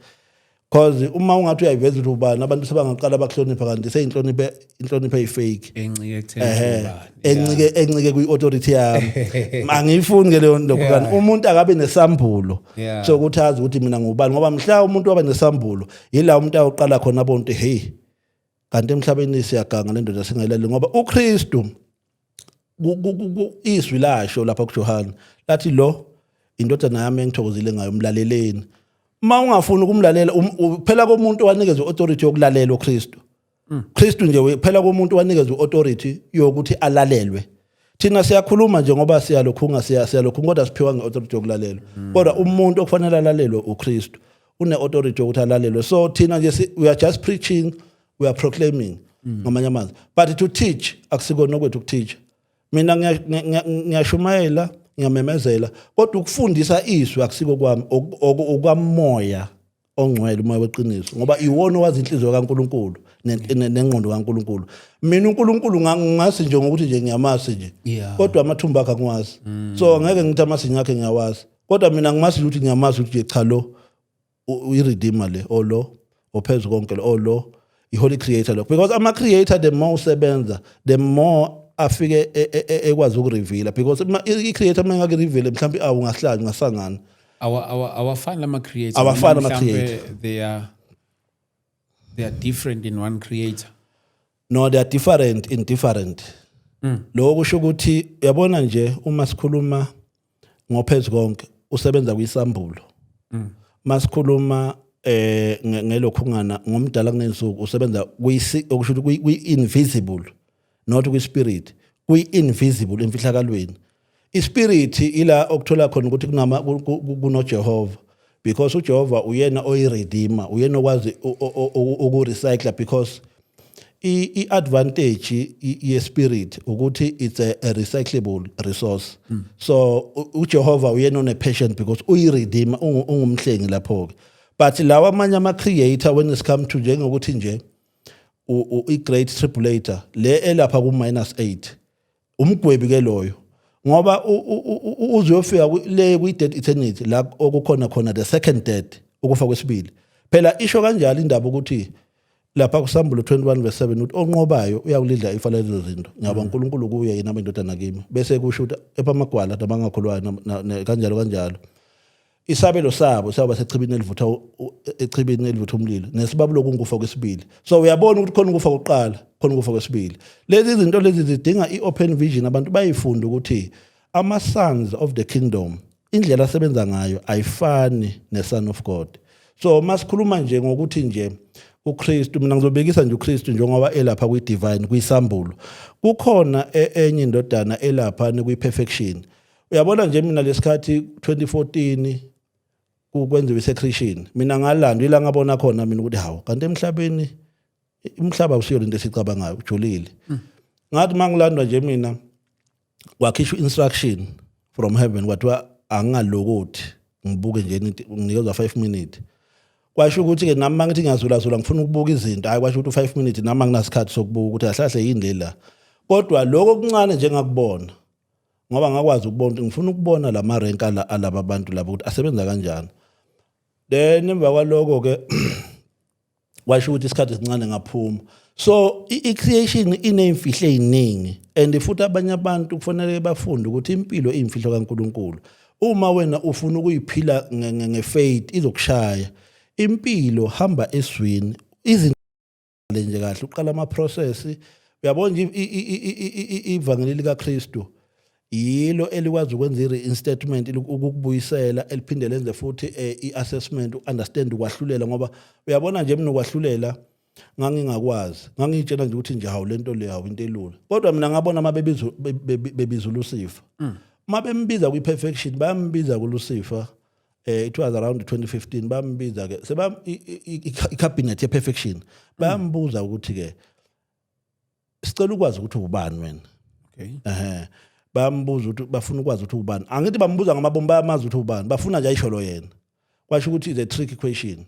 because uma ungathi uyayiveza ukuthi ubani abantu sebangaqala bakuhlonipha kanti inhlonipho eyifake encike kwi-authority yami angifuni ke leyo nto kanti umuntu akabe nesambulo sokuthi azi ukuthi mina ngubani ngoba mhla umuntu waba nesambulo yila umuntu ayaqala khona bonke hey kanti emhlabeni siyaganga le ndoda singayilali ngoba uKristu izwi lasho lapha kuJohana lathi lo indodana yami engithokozile ngayo umlaleleni. Ma ungafuni ukumlalela phela komuntu wanikezwe authority yokulalela uKristu. Kristu nje phela komuntu wanikezwe authority yokuthi alalelwe. Thina siyakhuluma nje ngoba siyalokhunga siyalokhunga kodwa siphiwa ngeauthority yokulalela. Kodwa umuntu okufanele alalelwe uKristu une authority yokuthi alalelwe. So thina nje we are just preaching, we are proclaiming ngamanye amazwi. But to teach akusikona kwethu ukuteach. Mina ngiyashumayela ngiyamemezela kodwa ukufundisa izwi akusiko kwami okwamoya ongcwele umoya weqiniso ngoba iwona owazi inhliziyo kaNkuluNkulu nengqondo kaNkuluNkulu. Mina uNkulunkulu ngingasi nje ngokuthi nje ngiyamazi nje kodwa amathumba akhe angwazi. So ngeke ngithi amazinyo akhe ngiyawazi kodwa mina ngimazi ukuthi ngiyamazi ukuthi cha lo uyiredeemer le lo ophezu konke lo iholy creator lo because ama creator the more usebenza the more afike ekwazi ukureveal because i-creator mangake reveal mhlawumbe ungahlali ngasangana awafana ama creators awafana ama creator they are different in one creator. No, they are different in different. Lokho kusho ukuthi uyabona nje uma sikhuluma ngophezulu konke usebenza kuyisambulo. Masikhuluma ngelokhungana ngomdala kunensuku usebenza okusho ukuthi kwi-invisible not kwi-spirit kwi-invisible emfihlakalweni. Ispirit ila okuthola khona ukuthi kunoJehova because uJehova uyena oyiredeemer uyena okwazi ukurecycle because i-advantage ye-spirit ukuthi it's a recyclable resource. So uJehova uyena one-passion because uyiredeemer ungumhlengi lapho ke. But lawa amanye ama-creator when it's come to njengokuthi nje i-great tribulator le elapha ku-8 umgwebi ke loyo ngoba uzofika le kwi-dead eternity la okukhona the second death ukufa kwesibili. Phela isho kanjalo indaba ukuthi lapha kuSambulo 21:7 uthi onqobayo uyakulidla ifa lezo zinto ngiyaba uNkulunkulu kuye yena abendodana kimi bese kusho ukuthi ephamagwala nabangakholwayo kanjalo isabelo sabo saba sechibini elivutha umlilo nesibabalo kungufa kwesibili. So uyabona ukuthi khona ukufa kokuqala khona ukufa kwesibili. Lezi zinto lezi zidinga i-open vision abantu bayifunda ukuthi ama sons of the kingdom indlela asebenza ngayo ayifani ne-son of God. So masikhuluma nje ngokuthi nje uKristu mina ngizobekisa nje uKristu njengoba elapha kwi-divine kwisambulo kukhona enye indodana elapha kwi-perfection. Uyabona nje mina lesikhathi 2014 kukwenziwa isecretion mina ngalanda ila ngabona khona mina ukuthi hawo kanti emhlabeni umhlaba usiyo into esicabangayo ujulile. Ngathi mangilandwa nje mina wakhishwa instruction from heaven kwathiwa angalokuthi ngibuke nje nginikezwa 5 minutes. Kwasho ukuthi ke nami mangithi ngiyazula ngifuna ukubuka izinto hayi kwasho ukuthi 5 minutes nami anginasikhathi sokubuka ukuthi ahlahle yini lela. Kodwa lokho okuncane nje ngakubona ngoba ngakwazi ukubona ngifuna ukubona lama rank alaba bantu labo ukuthi asebenza kanjani. then emva kwaloko ke washo ukuthi isikhathi sincane ngaphuma. So i-creation ineyimfihlo eziningi and futhi abanye abantu kufanele bafunde ukuthi impilo iyimfihlo kaNkuluNkulu. Uma wena ufuna ukuyiphila ngefaith izokushaya. Impilo hamba eswini izinto nje kahle uqala ama process uyabona nje ivangeli likaKristu yilo elikwazi ukwenza i-reinstatement ukukubuyisela eliphinde lenze futhi i-assessment understand ukwahlulela ngoba uyabona nje mina ukwahlulela ngangingakwazi ngangitshela nje ukuthi nje hawu lento le hawu into elula kodwa mina ngabona bebiza uLucifer mabembiza kwi-perfection bayambiza kuLucifer it was around 2015 bambiza ke seba i-cabinet ye-perfection bayambuza ukuthi ke sicela ukwazi ukuthi ubani wena Okay. Bambuza ukuthi bafuna ukwazi ukuthi ubani angithi bambuza ngamabomba bayamazi ukuthi ubani bafuna nje ayisho lo yena kwasho ukuthi is a trick question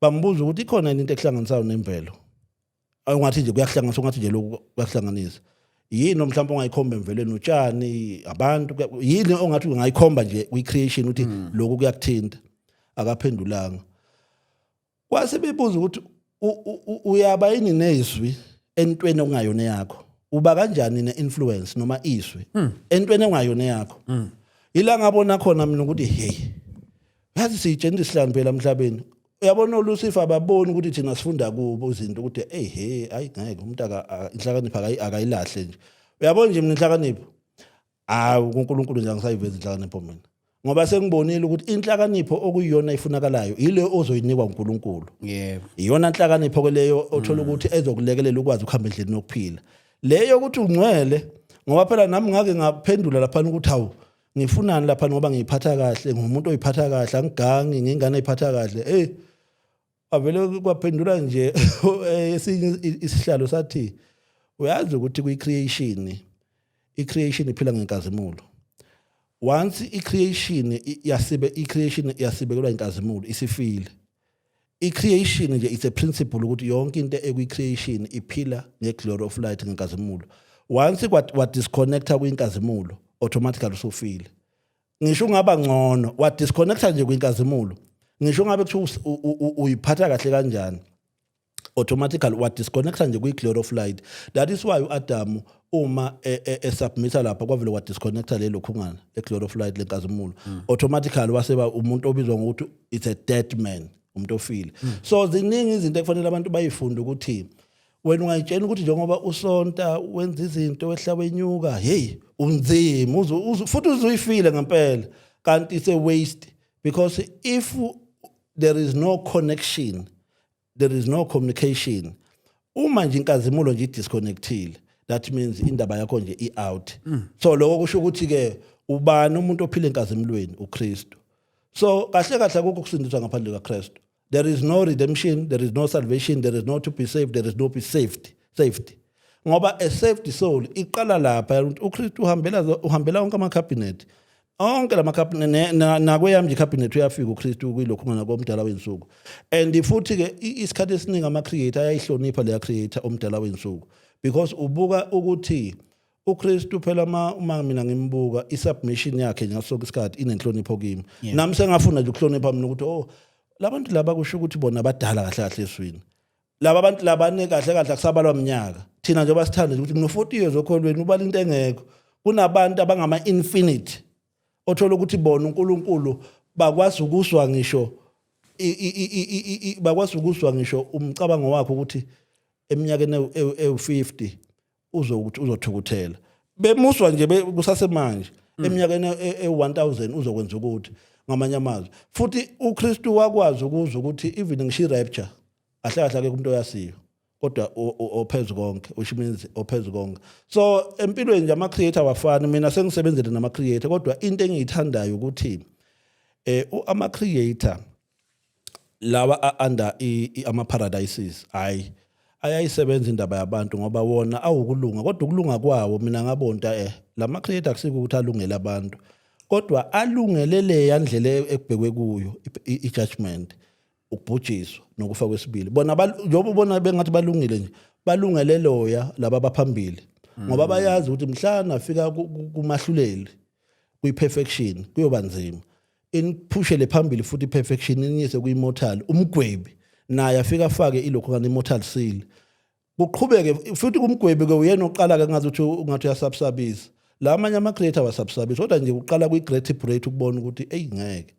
bambuza ukuthi ikhona into ehlanganisayo nemvelo awungathi nje kuyahlanganisa ungathi nje lokho kuyahlanganisa yini mhlawumbe ongayikhomba emvelweni utshani abantu yini ongathi ungayikhomba nje kwi-creation ukuthi lokho kuyakuthinta akaphendulanga kwase bebuza ukuthi uyaba yini nezwi entweni okungayona yakho uba kanjani ne-influence noma iswi entweni engayona yakho ila ngabona khona mina ukuthi hey yazi siyitshela isihlanu phela emhlabeni uyabona uLucifer ababoni ukuthi thina sifunda kubo izinto ukuthi hey ayi ngeke umuntu inhlakanipho akayilahle nje uyabona nje mina inhlakanipho uNkulunkulu nje angisayiveza inhlakanipho mina ngoba sengibonile ukuthi inhlakanipho okuyiyona ifunakalayo ile ozoyinikwa uNkulunkulu Yeah. iyona inhlakanipho ke leyo othola ukuthi ezokulekelela ukwazi ukuhamba endleleni yokuphila leyo ukuthi ungcwele ngoba phela nami ngake ngaphendula lapha ukuthi hawu ngifunani lapha ngoba ngiyiphatha kahle ngumuntu oyiphatha kahle angigangi ngingane ayiphatha kahle avele kwaphendula nje esinye isihlalo sathi uyazi ukuthi kwi-creation i-creation iphila ngenkazimulo once i-creation yasibekelwa inkazimulo isifile i-creation nje it's a principle ukuthi yonke into ekwi-creation iphila nge-glory of light ngenkazimulo once what disconnecta kwinkazimulo automatically usufile ngisho ungaba ngcono wa disconnecta nje kwinkazimulo ngisho ngabe kuthi uyiphatha kahle kanjani automatically wa disconnecta nje kwi-glory of light that is why uAdam uma esubmita lapha kwavele wa disconnecta lelo khungana le-glory of light lenkazimulo automatically waseba umuntu obizwa ngokuthi it's a dead man umuntu ofile so ziningi izinto ekufanele abantu bayifunde ukuthi wena ungayitshela ukuthi njengoba usonta wenza izinto ehlaba enyuka hey unzima futhi uzoyifile ngempela kanti it's a waste because if there is no connection there is no communication uma nje inkazimulo nje disconnectile that means indaba yakho nje i-out so lokho kusho ukuthi ke ubani umuntu ophila enkazimulweni uKristu so kahle kahle akukho kusindiswa ngaphandle kaKristu. There is no redemption, there is no salvation, there is no to be saved, there is no be safety. Ngoba a saved soul iqala lapha uKristu uhambela wonke ama cabinet. Onke lama cabinet na kweyami cabinet uyafika uKristu kuyilokho ngana komdala wensuku. And futhi ke isikhathi esiningi ama creator ayayihlonipha leya creator omdala wensuku because ubuka ukuthi uKristu phela uma mina ngimbuka isubmission yakhe ngaso isikhathi inenhlonipho kimi. Nami sengafuna nje ukuhlonipha mina ukuthi labantu laba kusho ukuthi bona badala kahle kahle eswini laba abantu labane kahle kahle akusabalwa iminyaka thina nje basithanda ukuthi kuno 40 years okholweni ubala into engekho kunabantu abangama infinite othola ukuthi bona uNkulunkulu bakwazi ukuswa ngisho bakwazi ukuswa ngisho umcabango wakhe ukuthi eminyakeni ewu50 uzokuthi uzothukuthela bemuswa nje kusasemanje eminyakeni e1000 uzokwenza ukuthi ngamanye amazwi futhi uKristu wakwazi ukuzwa ukuthi even ngishi rapture ahle kahle ke umuntu oyasiyo kodwa ophezulu konke which means ophezulu konke so empilweni nje ama creator wafana mina sengisebenzele nama creator kodwa into engiyithandayo ukuthi ama creator lawa under ama paradises ayayisebenza indaba yabantu ngoba wona awukulunga kodwa ukulunga kwawo mina ngabonta lama creator kusiko ukuthi alungele abantu kodwa alungelele yandlela ekubhekwe kuyo i-judgment ukubhujiswa nokufa kwesibili bona njengoba ubona bengathi balungile nje balungele loya laba abaphambili ngoba bayazi ukuthi mhlana afika kumahluleli kwi-perfection kuyoba nzima iniphushele phambili futhi perfection iniyise ku-immortal umgwebi naye afika afake ilokhu ngani immortal seal kuqhubeke futhi kumgwebi-ke uyena oqala-ke ngathi uyasubsabisa la amanye ama-creator wasubsabisa kodwa nje uqala kwi-great break ukubona ukuthi eyi ngeke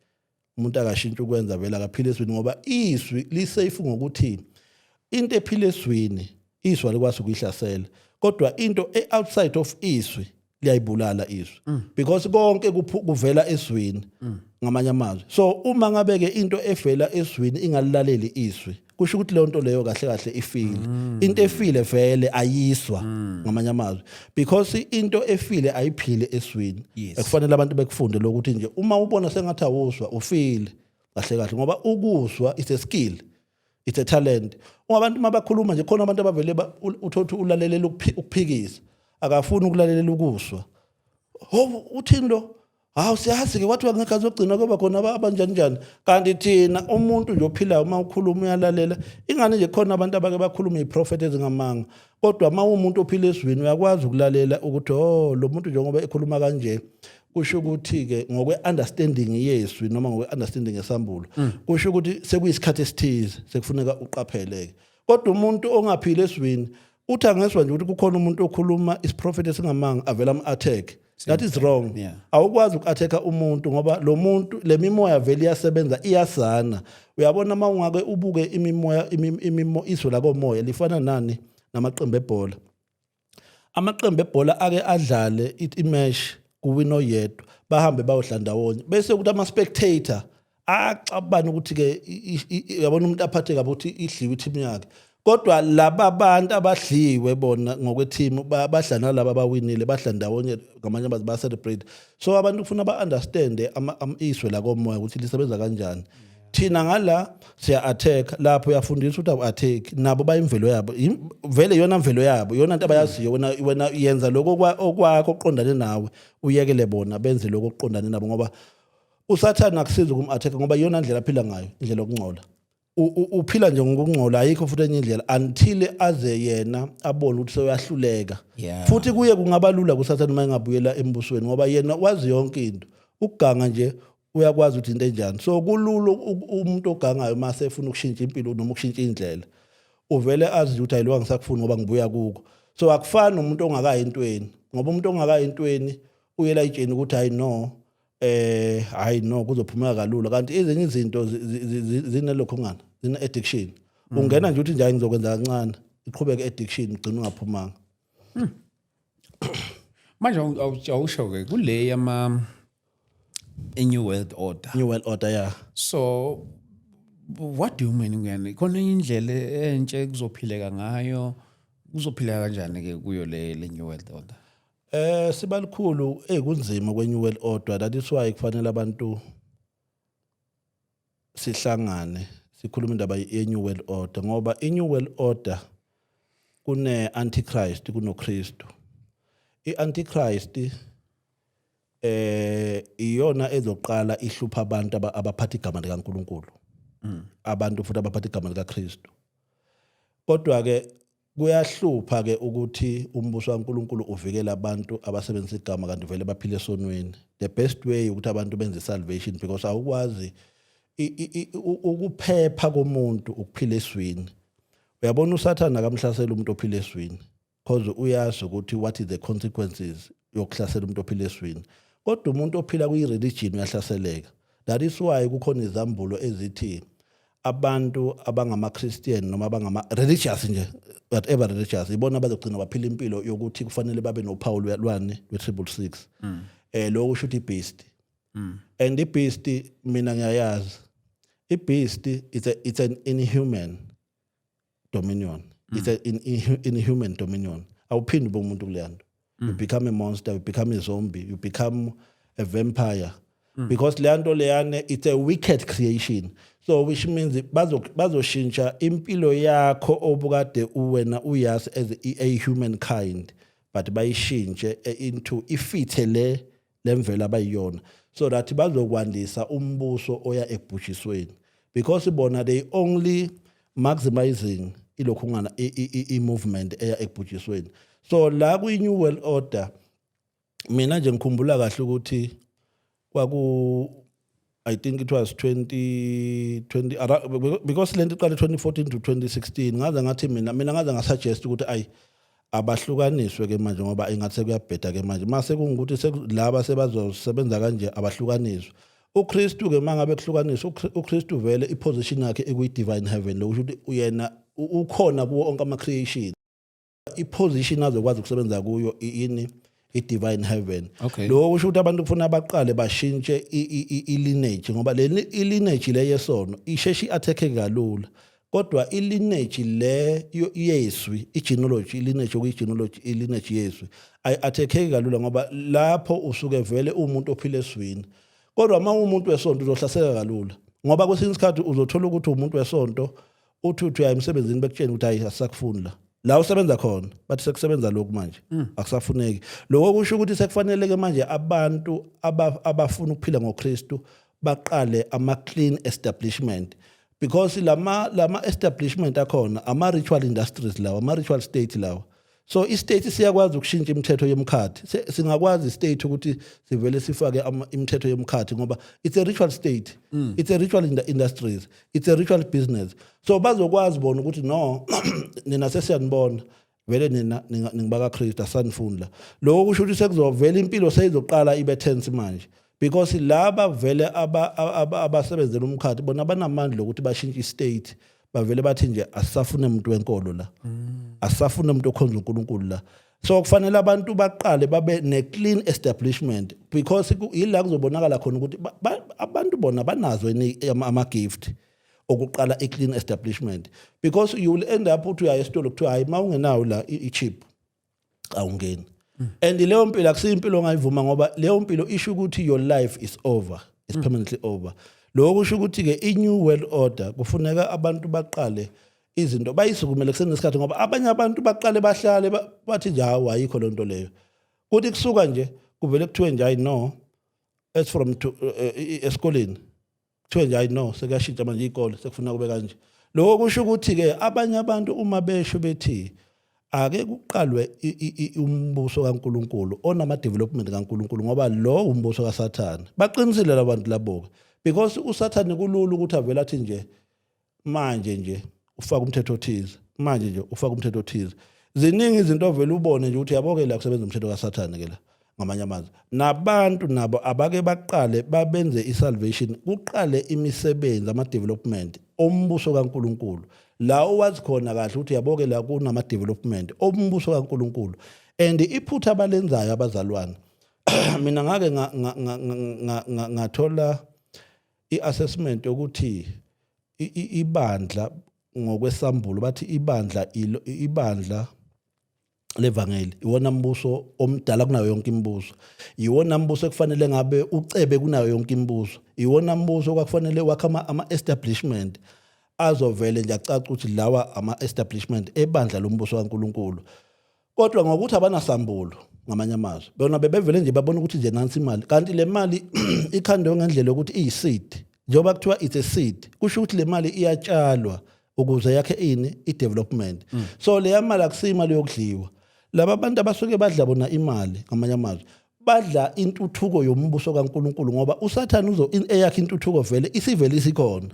umuntu akashintsha ukwenza vele akaphile eswini ngoba izwi lisafe ngokuthi into ephile eswini izwi alikwazi ukuyihlasela kodwa into outside of izwi liyayibulala izwi because konke kuvela eswini ngamanye amazwi so uma ngabe ke into evela eswini ingalilaleli izwi kusho ukuthi leyo nto leyo kahle kahle ifile into efile vele ayiswa ngamanye amazwi because into efile ayiphile eswini ekufanele abantu bekufunde lokuthi nje uma ubona sengathi awuswa ufile kahle kahle ngoba ukuswa is a skill it's a talent abantu mabakhuluma nje khona abantu abavele uthothi ulalelela ukuphikisa akafuni ukulalela ukuswa uthini lo hawu siyazi ke wathi ngeke azogcina kuba khona abanjani njani kanti thina umuntu nje ophilayo uma ukhuluma uyalalela ingane nje khona abantu abake bakhuluma iprofeti ezingamanga kodwa uma umuntu ophila eswini uyakwazi ukulalela ukuthi lo muntu njengoba ekhuluma kanje kusho ukuthi ke ngokwe-understanding yeswi noma ngokwe-understanding yesambulo kusho ukuthi sekuyisikhathi esithize sekufuneka uqapheleke kodwa umuntu ongaphile eswini uthi angeswa nje ukuthi kukhona umuntu okhuluma isiprofeti esingamanga avela am-attack that is wrong awukwazi uku-attack umuntu ngoba lo muntu le mimoya vele iyasebenza iyasana uyabona uma ungake ubuke imimoya izwi lakomoya lifana nani namaqembu ebhola amaqembu ebhola ake adlale imesh kuwina oyedwa bahambe bayodlala ndawonye bese ukuthi ama-spectator acabana ukuthi-ke uyabona umuntu aphathe kabi ukuthi idliwe ithimu yakhe kodwa laba abantu abadliwe bona ngokwethimu badla nalabo abawinile badla ndawonye ngamanye amazwi ba-celebrate so abantu kufuna ba-understande izwi lakomoya ukuthi lisebenza kanjani thina ngala siya-attack lapho uyafundisa ukuthi awu-attack nabo bayimvelo yabo vele iyona mvelo yabo iyona nto abayaziyo wena yenza lokho okwakho okuqondane nawe uyekele bona benze lokho okuqondane nabo ngoba usathane akusizi ukum-attack ngoba iyona ndlela aphila ngayo indlela yokungcola uphila nje ngokungcola ayikho futhi enye indlela until aze yena abone ukuthi seyahluleka futhi kuye kungaba lula kusathane uma engabuyela embusweni ngoba yena wazi yonke into ukuganga nje uyakwazi ukuthi into enjani so kulula umuntu ogangayo mase efuna ukushintsha impilo noma ukushintsha indlela uvele azi ukuthi ayilwa ngisakufuna ngoba ngibuya kuko so akufani nomuntu ongakayi entweni ngoba umuntu ongakayi entweni uyela itsheni ukuthi hayi no kuzophumeka kalula kanti ezinye izinto zinelokho ngana zina addiction ungena nje uthi nje ngizokwenza kancane iqhubeke addiction ugcina ungaphumanga manje awusho ke kule yama New World Order yeah so what do you mean ngene khona indlela entshe kuzophileka ngayo kuzophileka kanjani ke kuyo le New World Order sibalikhulu kunzima kwe-New World Order that is why kufanele abantu sihlangane sikhuluma indaba ye-New World Order ngoba i-New World Order kune-Antichrist kunoKristu i-Antichrist iyona ezoqala ihlupha abantu abaphatha igama likaNkulunkulu abantu futhi abaphatha igama likaKristu kodwa ke kuyahlupha ke ukuthi umbuso kaNkulunkulu uvikela abantu abasebenzisa igama kanti vele baphile esonweni the best way ukuthi abantu benze salvation because awukwazi ukuphepha komuntu ukuphila eswini uyabona usathana akamhlasela umuntu ophila eswini because uyazi ukuthi what is the consequences yokuhlasela umuntu ophila eswini kodwa umuntu ophila kwi-religion uyahlaseleka that is why kukhona izambulo ezithi abantu abangama-Christian noma abangama-religious nje whatever religious ibona abazogcina baphila impilo yokuthi kufanele babe nophawu lwani lwe-666 lokho kusho ukuthi i-beast and i-beast mina ngiyayazi i-beast it's an inhuman dominion it's an inhuman dominion awuphindi bomuntu kuleyanto you become a monster you become a zombie you become a vampire because leyanto leyane it's a wicked creation so which means bazoshintsha impilo yakho obukade uwena uyazi as a humankind but bayishintshe into ifithe lemvelo abayiyona so that bazokwandisa umbuso oya ekubhushisweni because bona they only maximizing ilokhu ngana i-movement eya ekubhushisweni so la kwi-New World Order mina nje ngikhumbula kahle ukuthi I think it was 2020 because lento iqale 2014 to 2016 ngaze ngathi mina ngaze ngasuggest ukuthi abahlukaniswe ke manje ngoba ingathi kuyabheda ke manje mase kungukuthi laba sebazosebenza kanje abahlukaniswe. uKristu ke mangabe kuhlukaniswa uKristu vele iposition yakhe ekuyi divine heaven lokusho ukuthi uyena ukhona kuwo onke ama creation. Iposition azokwazi ukusebenza kuyo ini i-divine heaven. Lokho kusho ukuthi abantu kufuna baqale bashintshe i-lineage ngoba le lineage le yesono isheshi attack kalula. Kodwa i-lineage le Yesu i-genealogy i-lineage okuyi-genealogy i-lineage Yesu ayi-attack kalula ngoba lapho usuke vele umuntu ophile eswini. Kodwa uma umuntu wesonto uzohlasela kalula ngoba kwesinye isikhathi uzothola ukuthi umuntu wesonto uthi uya emsebenzini bekutshela ukuthi hayi asakufuni la usebenza khona bathi sekusebenza lokhu manje akusafuneki. Lokho kusho ukuthi sekufanele ke manje abantu abafuna ukuphila ngoKristu baqale ama clean establishment because lama establishment akhona ama ritual industries lawa ama ritual state lawa. So i-state siyakwazi ukushintsha imithetho yomkhathi. Singakwazi i-state ukuthi sivele sifake imithetho yomkhathi ngoba it's a ritual state. It's a ritual industries. It's a ritual business. So bazokwazi bona ukuthi no nina sesiyanibona vele nina ningibaka Kristu asanifuni la. Lokho kusho ukuthi sekuzovela impilo seyizoqala ibe tense manje because laba vele abasebenzela umkhathi bona banamandla ukuthi bashintshe i-state. Bavele bathi nje asafune umuntu wenkolo la asafune umuntu okhonza uNkulunkulu la. So kufanele abantu baqale babe ne clean establishment because ila kuzobonakala khona ukuthi abantu bona banazo ama gift okuqala i clean establishment because you will end up uthi uyayesitolo kuthiwa hayi mawungenawo la i-chip awungeni. And leyo mpilo akusiyimpilo ongayivuma ngoba leyo mpilo isho ukuthi your life is over, it's permanently over. Lokho kusho ukuthi ke i-new world order kufuneka abantu baqale izinto bayisukumele kusenesikhathi ngoba abanye abantu baqale bahlale bathi nje hawo ayikho lonto leyo. Kuthi kusuka nje kuvele kuthiwe nje no as from esikoleni kuthiwe nje no sekuyashintsha manje ikole sekufuna kube kanje. Lokho kusho ukuthi ke abanye abantu uma besho bethi ake kuqalwe umbuso kaNkuluNkulu onama development kaNkuluNkulu ngoba lo umbuso kaSathane baqinisile labantu labo because uSathane kulula ukuthi avela athi nje manje nje ufaka umthetho othize manje nje ufaka umthetho othize. Ziningi izinto ovela ubone nje ukuthi yabo ke la kusebenza umthetho kaSathane ke la ngamanye amazwi. Nabantu nabo abake baqale babenze isalvation kuqale imisebenzi ama development ombuso kaNkuluNkulu la owazi khona kahle ukuthi yabo ke la kunama development ombuso kaNkuluNkulu and iphutha abalenzayo abazalwane. Mina ngake ngathola i-assessment ukuthi ibandla ngokwesambulo bathi ibandla levangeli iwona mbuso omdala kunayo yonke imibuso. Iwona mbuso ekufanele ngabe ucebe kunayo yonke imibuso. Iwona mbuso kwakufanele wakha ama establishment azovele nje acaca ukuthi lawa ama establishment ebandla lombuso kaNkuluNkulu. Kodwa ngokuthi abanasambulo ngamanye amazwi bona bebevele nje babona ukuthi nje nansi imali kanti le mali ikhandwe ngendlela ukuthi iyi-seed njengoba kuthiwa it's a seed kusho ukuthi le mali iyatshalwa ukuze yakhe i-development. So le mali akusiyimali yokudliwa. Laba bantu abasuke badla bona imali ngamanye amazwi badla intuthuko yombuso kaNkuluNkulu ngoba uSathane eyakhe intuthuko vele isivele isikhona.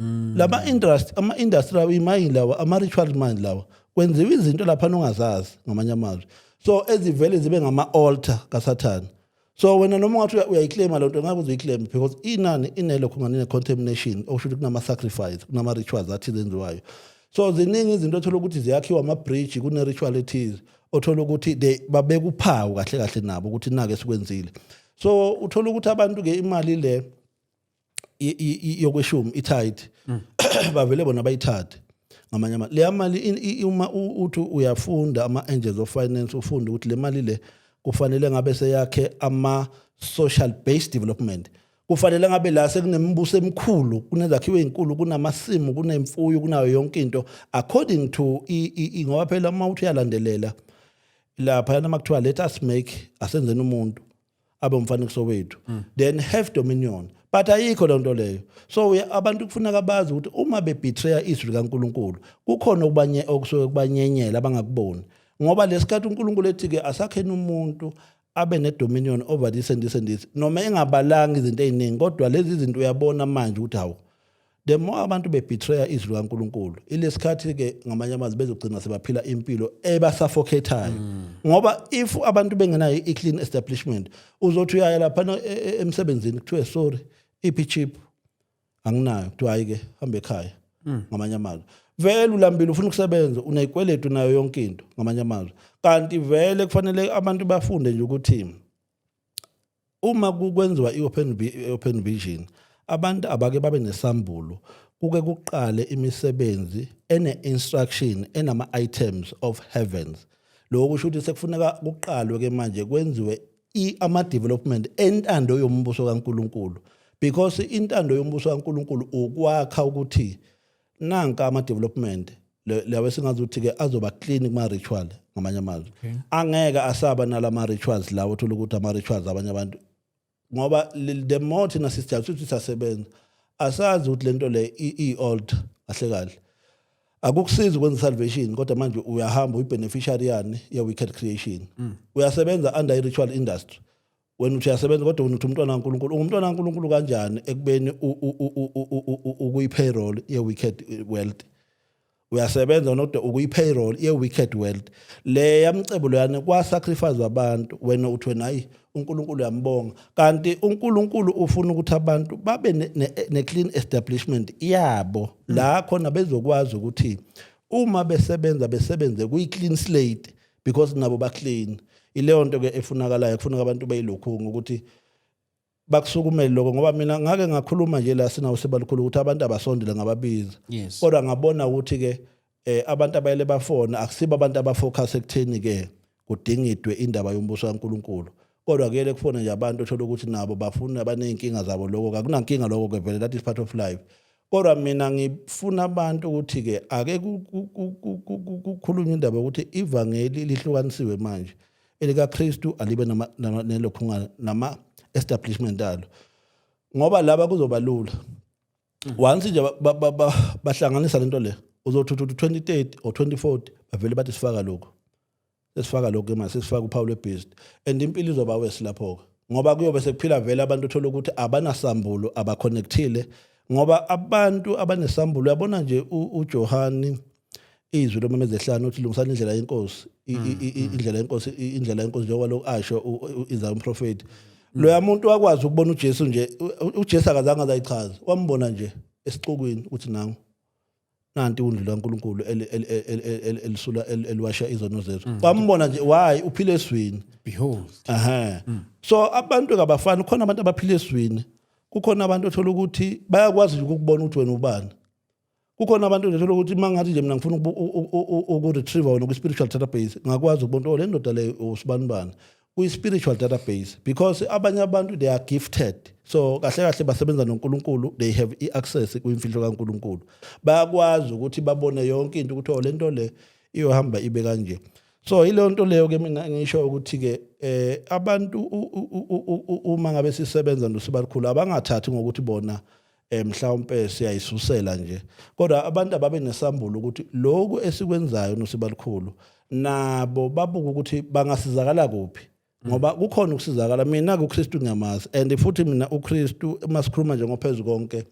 Ama industrial mind lawa ama ritual mind lawa kwenziwa izinto lapha ongazazi ngamanye amazwi. So ezivele zibe ngama altar kaSathane. So wena noma ungathi uyayiclaim lonto ngabe uzuyiclaim because inani inelokho ngane contamination okusho ukuthi kunama sacrifice kunama rituals athi zenziwayo. So ziningi izinto othola ukuthi ziyakhiwa ama bridge kune ritual ethize othola ukuthi babeka uphawu kahle kahle nabo ukuthi nake sikwenzile. So uthola ukuthi abantu ke imali le yokweshumi itithe bavele bona bayithathe ngamanye amazwi. Le mali uma uthi uyafunda ama angels of finance ufunda ukuthi le mali le kufanele ngabe seyakhe ama social based development. Kufanele ngabe la sekunembuso emikhulu kunezakhiwo ezinkulu kunamasimu kunemfuyo kunayo yonke into according to ngoba phela uma uthi uyalandelela lapha yana makuthiwa let us make asenzeni umuntu abe umfanekiso wethu then have dominion but ayikho lonto leyo. So abantu kufuneka bazi ukuthi uma bebetray izwi likaNkuluNkulu kukhona okusuke kubanyenyela abangakuboni ngoba lesikhathi uNkulunkulu ethi ke asakheni umuntu abe ne-dominion over this and this and this noma engabalanga izinto ey'ningi kodwa lezi zinto uyabona manje ukuthi hawu the more abantu bebetraya izwi likaNkulunkulu ilesikhathi-ke ngamanye amazwi bezogcina sebaphila impilo ebasuffocateayo ngoba if abantu bengenayo i-clean establishment uzothi uyaya laphana emsebenzini kuthiwe sorry iphi chip anginayo kuthiwa hayi-ke hambe ekhaya ngamanye amazwi vele ulambile ufuna ukusebenza uneyikweletu nayo yonke into ngamanye amazwi kanti vele kufanele abantu bafunde nje ukuthi uma kwenziwa i-open vision abantu abake babe nesambulo kuke kuqale imisebenzi ene-instruction enama-items of heavens lokho kusho ukuthi sekufuneka kuqalwe ke manje kwenziwe ama-development entando yombuso kaNkulunkulu because intando yombuso kaNkulunkulu ukwakha ukuthi nanka ama-development lawe singazuthi-ke azoba clean kuma-ritual ngamanye amazwi angeke asaba nalama-rituals lawo uthola ukuthi ama-rituals abanye abantu ngoba the more thina sisijabulisa ukuthi siyasebenza asazi ukuthi lento le i-old kahle kahle akukusiza ukwenza salvation kodwa manje uyahamba uyi-beneficiary yani ye-wicked creation uyasebenza under i-ritual industry wena uthi uyasebenza kodwa wena uthi umntwana kaNkulunkulu ungumntwana kaNkulunkulu kanjani ekubeni ukuyi-payroll ye-wicked wealth uyasebenza nodwa ukuyi-payroll ye-wicked wealth le yamcebo loyane kwasacrifice abantu wena uthi wena hayi uNkulunkulu uyambonga kanti uNkulunkulu ufuna ukuthi abantu babe ne-clean establishment yabo la khona bezokwazi ukuthi uma besebenze kuyi-clean slate because nabo ba-clean ileyo nto ke efunakalayo kufuneka abantu bayilokhu ukuthi bakusukumele lokho ngoba mina ngake ngakhuluma nje la sinawo sebalukhulu ukuthi abantu abasondele ngababiza kodwa ngabona ukuthi ke abantu abayele bafona akusibo abantu abafocus ekutheni ke kudingidwe indaba yombuso kaNkulunkulu kodwa kuyele kufona nje abantu othola ukuthi nabo bafuna baneyinkinga zabo lokho akunankinga lokho ke vele that is part of life kodwa mina ngifuna abantu ukuthi ke ake kukhulunywe indaba ukuthi ivangeli lihlukanisiwe manje elika Kristu alibe nelokhungana nama establishment alo ngoba laba kuzoba lula once nje bahlanganisa lento le uzothi 2030 or 2040 bavele bathi sifaka lokho manje sifaka uphawu lwebeast and impilo izoba wesilapho ngoba kuyobe sekuphila vele abantu uthola ukuthi abanasambulo abaconnectile ngoba abantu abanesambulo uyabona nje uJohani izwi lomemezehlanu uthi lungisana indlela yenkosi indlela yenkosi njengoba lo asho Isaiah umprofeti lo muntu wakwazi ukubona uJesu nje uJesu akazange azayichaza wambona nje esixukwini uthi nangu nanti undlu kaNkulunkulu elisula eliwasha izono zethu wambona nje why uphile eswini behold so abantu kabafani khona abantu abaphile eswini kukhona abantu othola ukuthi bayakwazi ukubona ukuthi wena ubani kukhona abantu othola ukuthi mangathi nje mina ngifuna uku-retrieve wona ku-spiritual database ngakwazi ukubona le ndoda le usibanibani kuyi-spiritual database because abanye abantu they are gifted so kahle kahle basebenza noNkulunkulu they have i-access kwimfihlo kaNkulunkulu bayakwazi ukuthi babone yonke into ukuthi le nto le iyohamba ibe kanje so ile nto leyo ke mina ngisho ukuthi ke abantu uma ngabe sisebenza noSibalukhulu abangathathi ngokuthi bona mhlawumbe siyayisusela nje kodwa abantu ababe nesambulo ukuthi lokho esikwenzayo noSibalukhulu nabo babuka ukuthi bangasizakala kuphi ngoba kukhona ukusizakala mina kuKristu ngiyamazi and futhi mina uKristu masikhuluma nje ngophezulu konke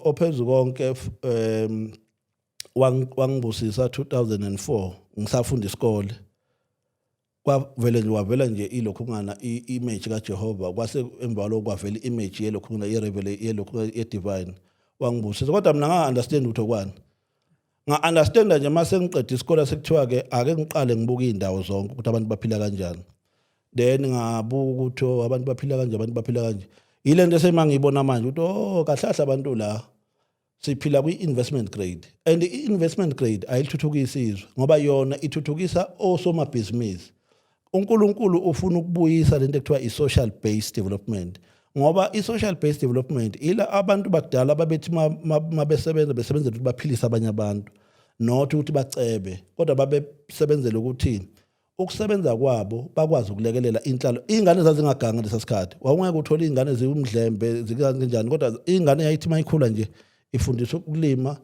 ophezulu konke wangibusisa 2004 ngisafunda isikole wavela nje ilokhungana i-image kaJehova kwase emva lokho kwavela i-image yelokhungana yelokhungana ye-divine wangibusisa kodwa mina nga-understand ukuthi okwani nga-understanda nje mase ngiqeda isikole sekuthiwa ke ake ngiqale ngibuke indawo zonke ukuthi abantu baphila kanjani then ngabuka ukuthi abantu baphila kanje ile nto semangiyibona manje ukuthi kahle abantu la siphila kwi-investment grade and i-investment grade ayithuthukisi izwe ngoba yona ithuthukisa osomabhizinisi uNkulunkulu ufuna ukubuyisa lento ekuthiwa i-social based development ngoba i-social based development ila abantu bakudala babethi besebenzela ukuthi baphilise abanye abantu not ukuthi bacebe kodwa babesebenzela ukuthi ukusebenza kwabo bakwazi ukulekelela inhlalo ingane zazingaganga lesasikhathi wawungeke uthola izingane ziwumdlembe zikanjani kodwa ingane yayithi mayikhula nje ifundiswa ukulima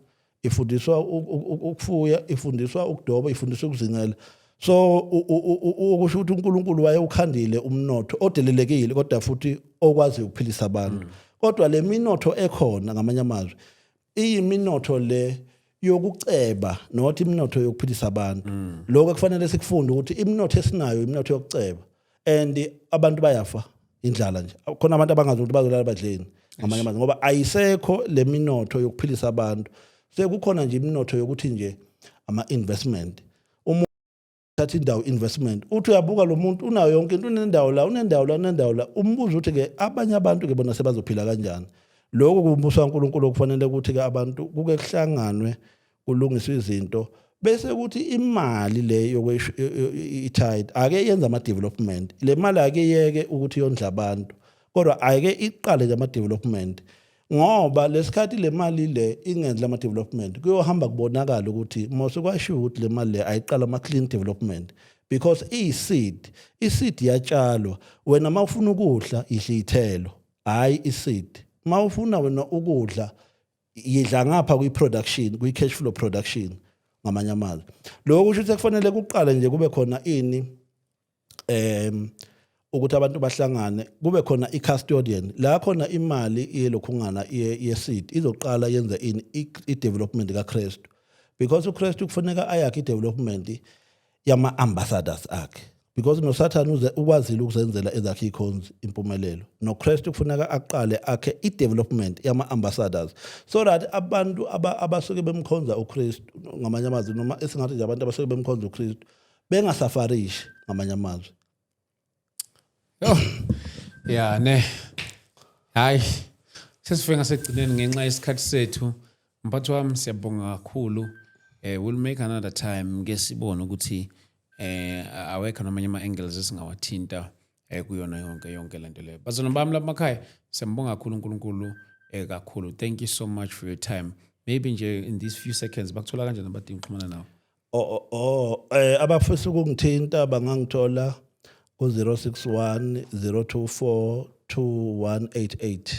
ifundiswa ukufuya ifundiswa ukudoba ifundiswa ukuzingela So ukusho ukuthi uNkulunkulu wayewukhandile umnotho odelelekile kodwa futhi okwazi ukuphilisa abantu. Kodwa le minotho ekhona ngamanye amazwi iyiminotho le yokuceba nothi iminotho yokuphilisa abantu. Lokho kufanele sikufunde ukuthi iminotho esinayo iminotho yokuceba and abantu bayafa indlala nje. Khona abantu abangazi ukuthi bazolala badleni ngamanye amazwi ngoba ayisekho le minotho yokuphilisa abantu. Sekukhona nje iminotho yokuthi nje ama investment. Thatha indawo investment uthi uyabuka lo muntu unayo yonke into unendawo la umbuzo uthi ke abanye abantu ke bona sebazophila kanjani. Lokho kumbuso kaNkulunkulu kufanele ukuthi ke abantu kuke kuhlanganwe kulungiswe izinto bese ukuthi imali le tithe ake yenza ama development. Le mali ake yeke ukuthi yondla abantu kodwa ake iqale nje ama development ngoba lesikhathi le mali le ingenza ama development kuyohamba kubonakala ukuthi mase kwashiwo ukuthi le mali le ayiqala ama clean development because i-seed yatshalwa wena mawufuna ukudla idla ithelo hayi i-seed mawufuna wena ukudla yidla ngapha kwi-production kwi-cash flow production ngamanye amazwi lokho kusho ukuthi kufanele kuqale nje kube khona ukuthi abantu bahlangane kube khona i-custodian la khona imali yelokhungana ye-seed izoqala yenza i-development kaKristu because uKristu kufanele ayakhe i-development yama-ambassadors akhe because noSathane ukwazile ukuzenzela ezakhe ikhonzi impumelelo noKristu kufanele aqale akhe i-development yama-ambassadors so that abantu abasuke bemkhonza uKristu ngamanye amazwi noma esingathi nje abantu abasuke bemkhonza uKristu bengasafarishi ngamanye amazwi. Yeah, ne. Hayi. Sesifika ngasekugcineni ngenxa yesikhathi sethu. Mphathi wami siyabonga kakhulu. We'll make another time ngesibona ukuthi awekho namanye ama angles esingawathinta kuyona yonke lento leyo. Bazona bami lapha emakhaya siyambonga kakhulu uNkulunkulu kakhulu. Thank you so much for your time. Maybe nje in these few seconds bakuthola kanjani abadinga ukuxhumana nawe? Abafisa ukungithinta bangangithola ku-061 024 2188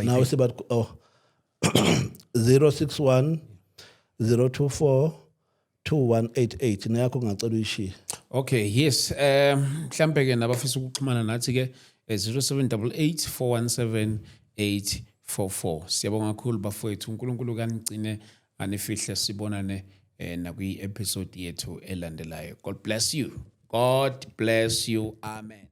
now sibat 061 024 2188 nayakho ngicela uyishiye. Okay, yes. Mhlambe ke nabafisa ukuxhumana nathi ke 0788 417 844. Siyabonga kakhulu bafowethu. uNkulunkulu kanigcine anifihle sibonane nakwi episode yethu elandelayo. God bless you. God bless you. Amen.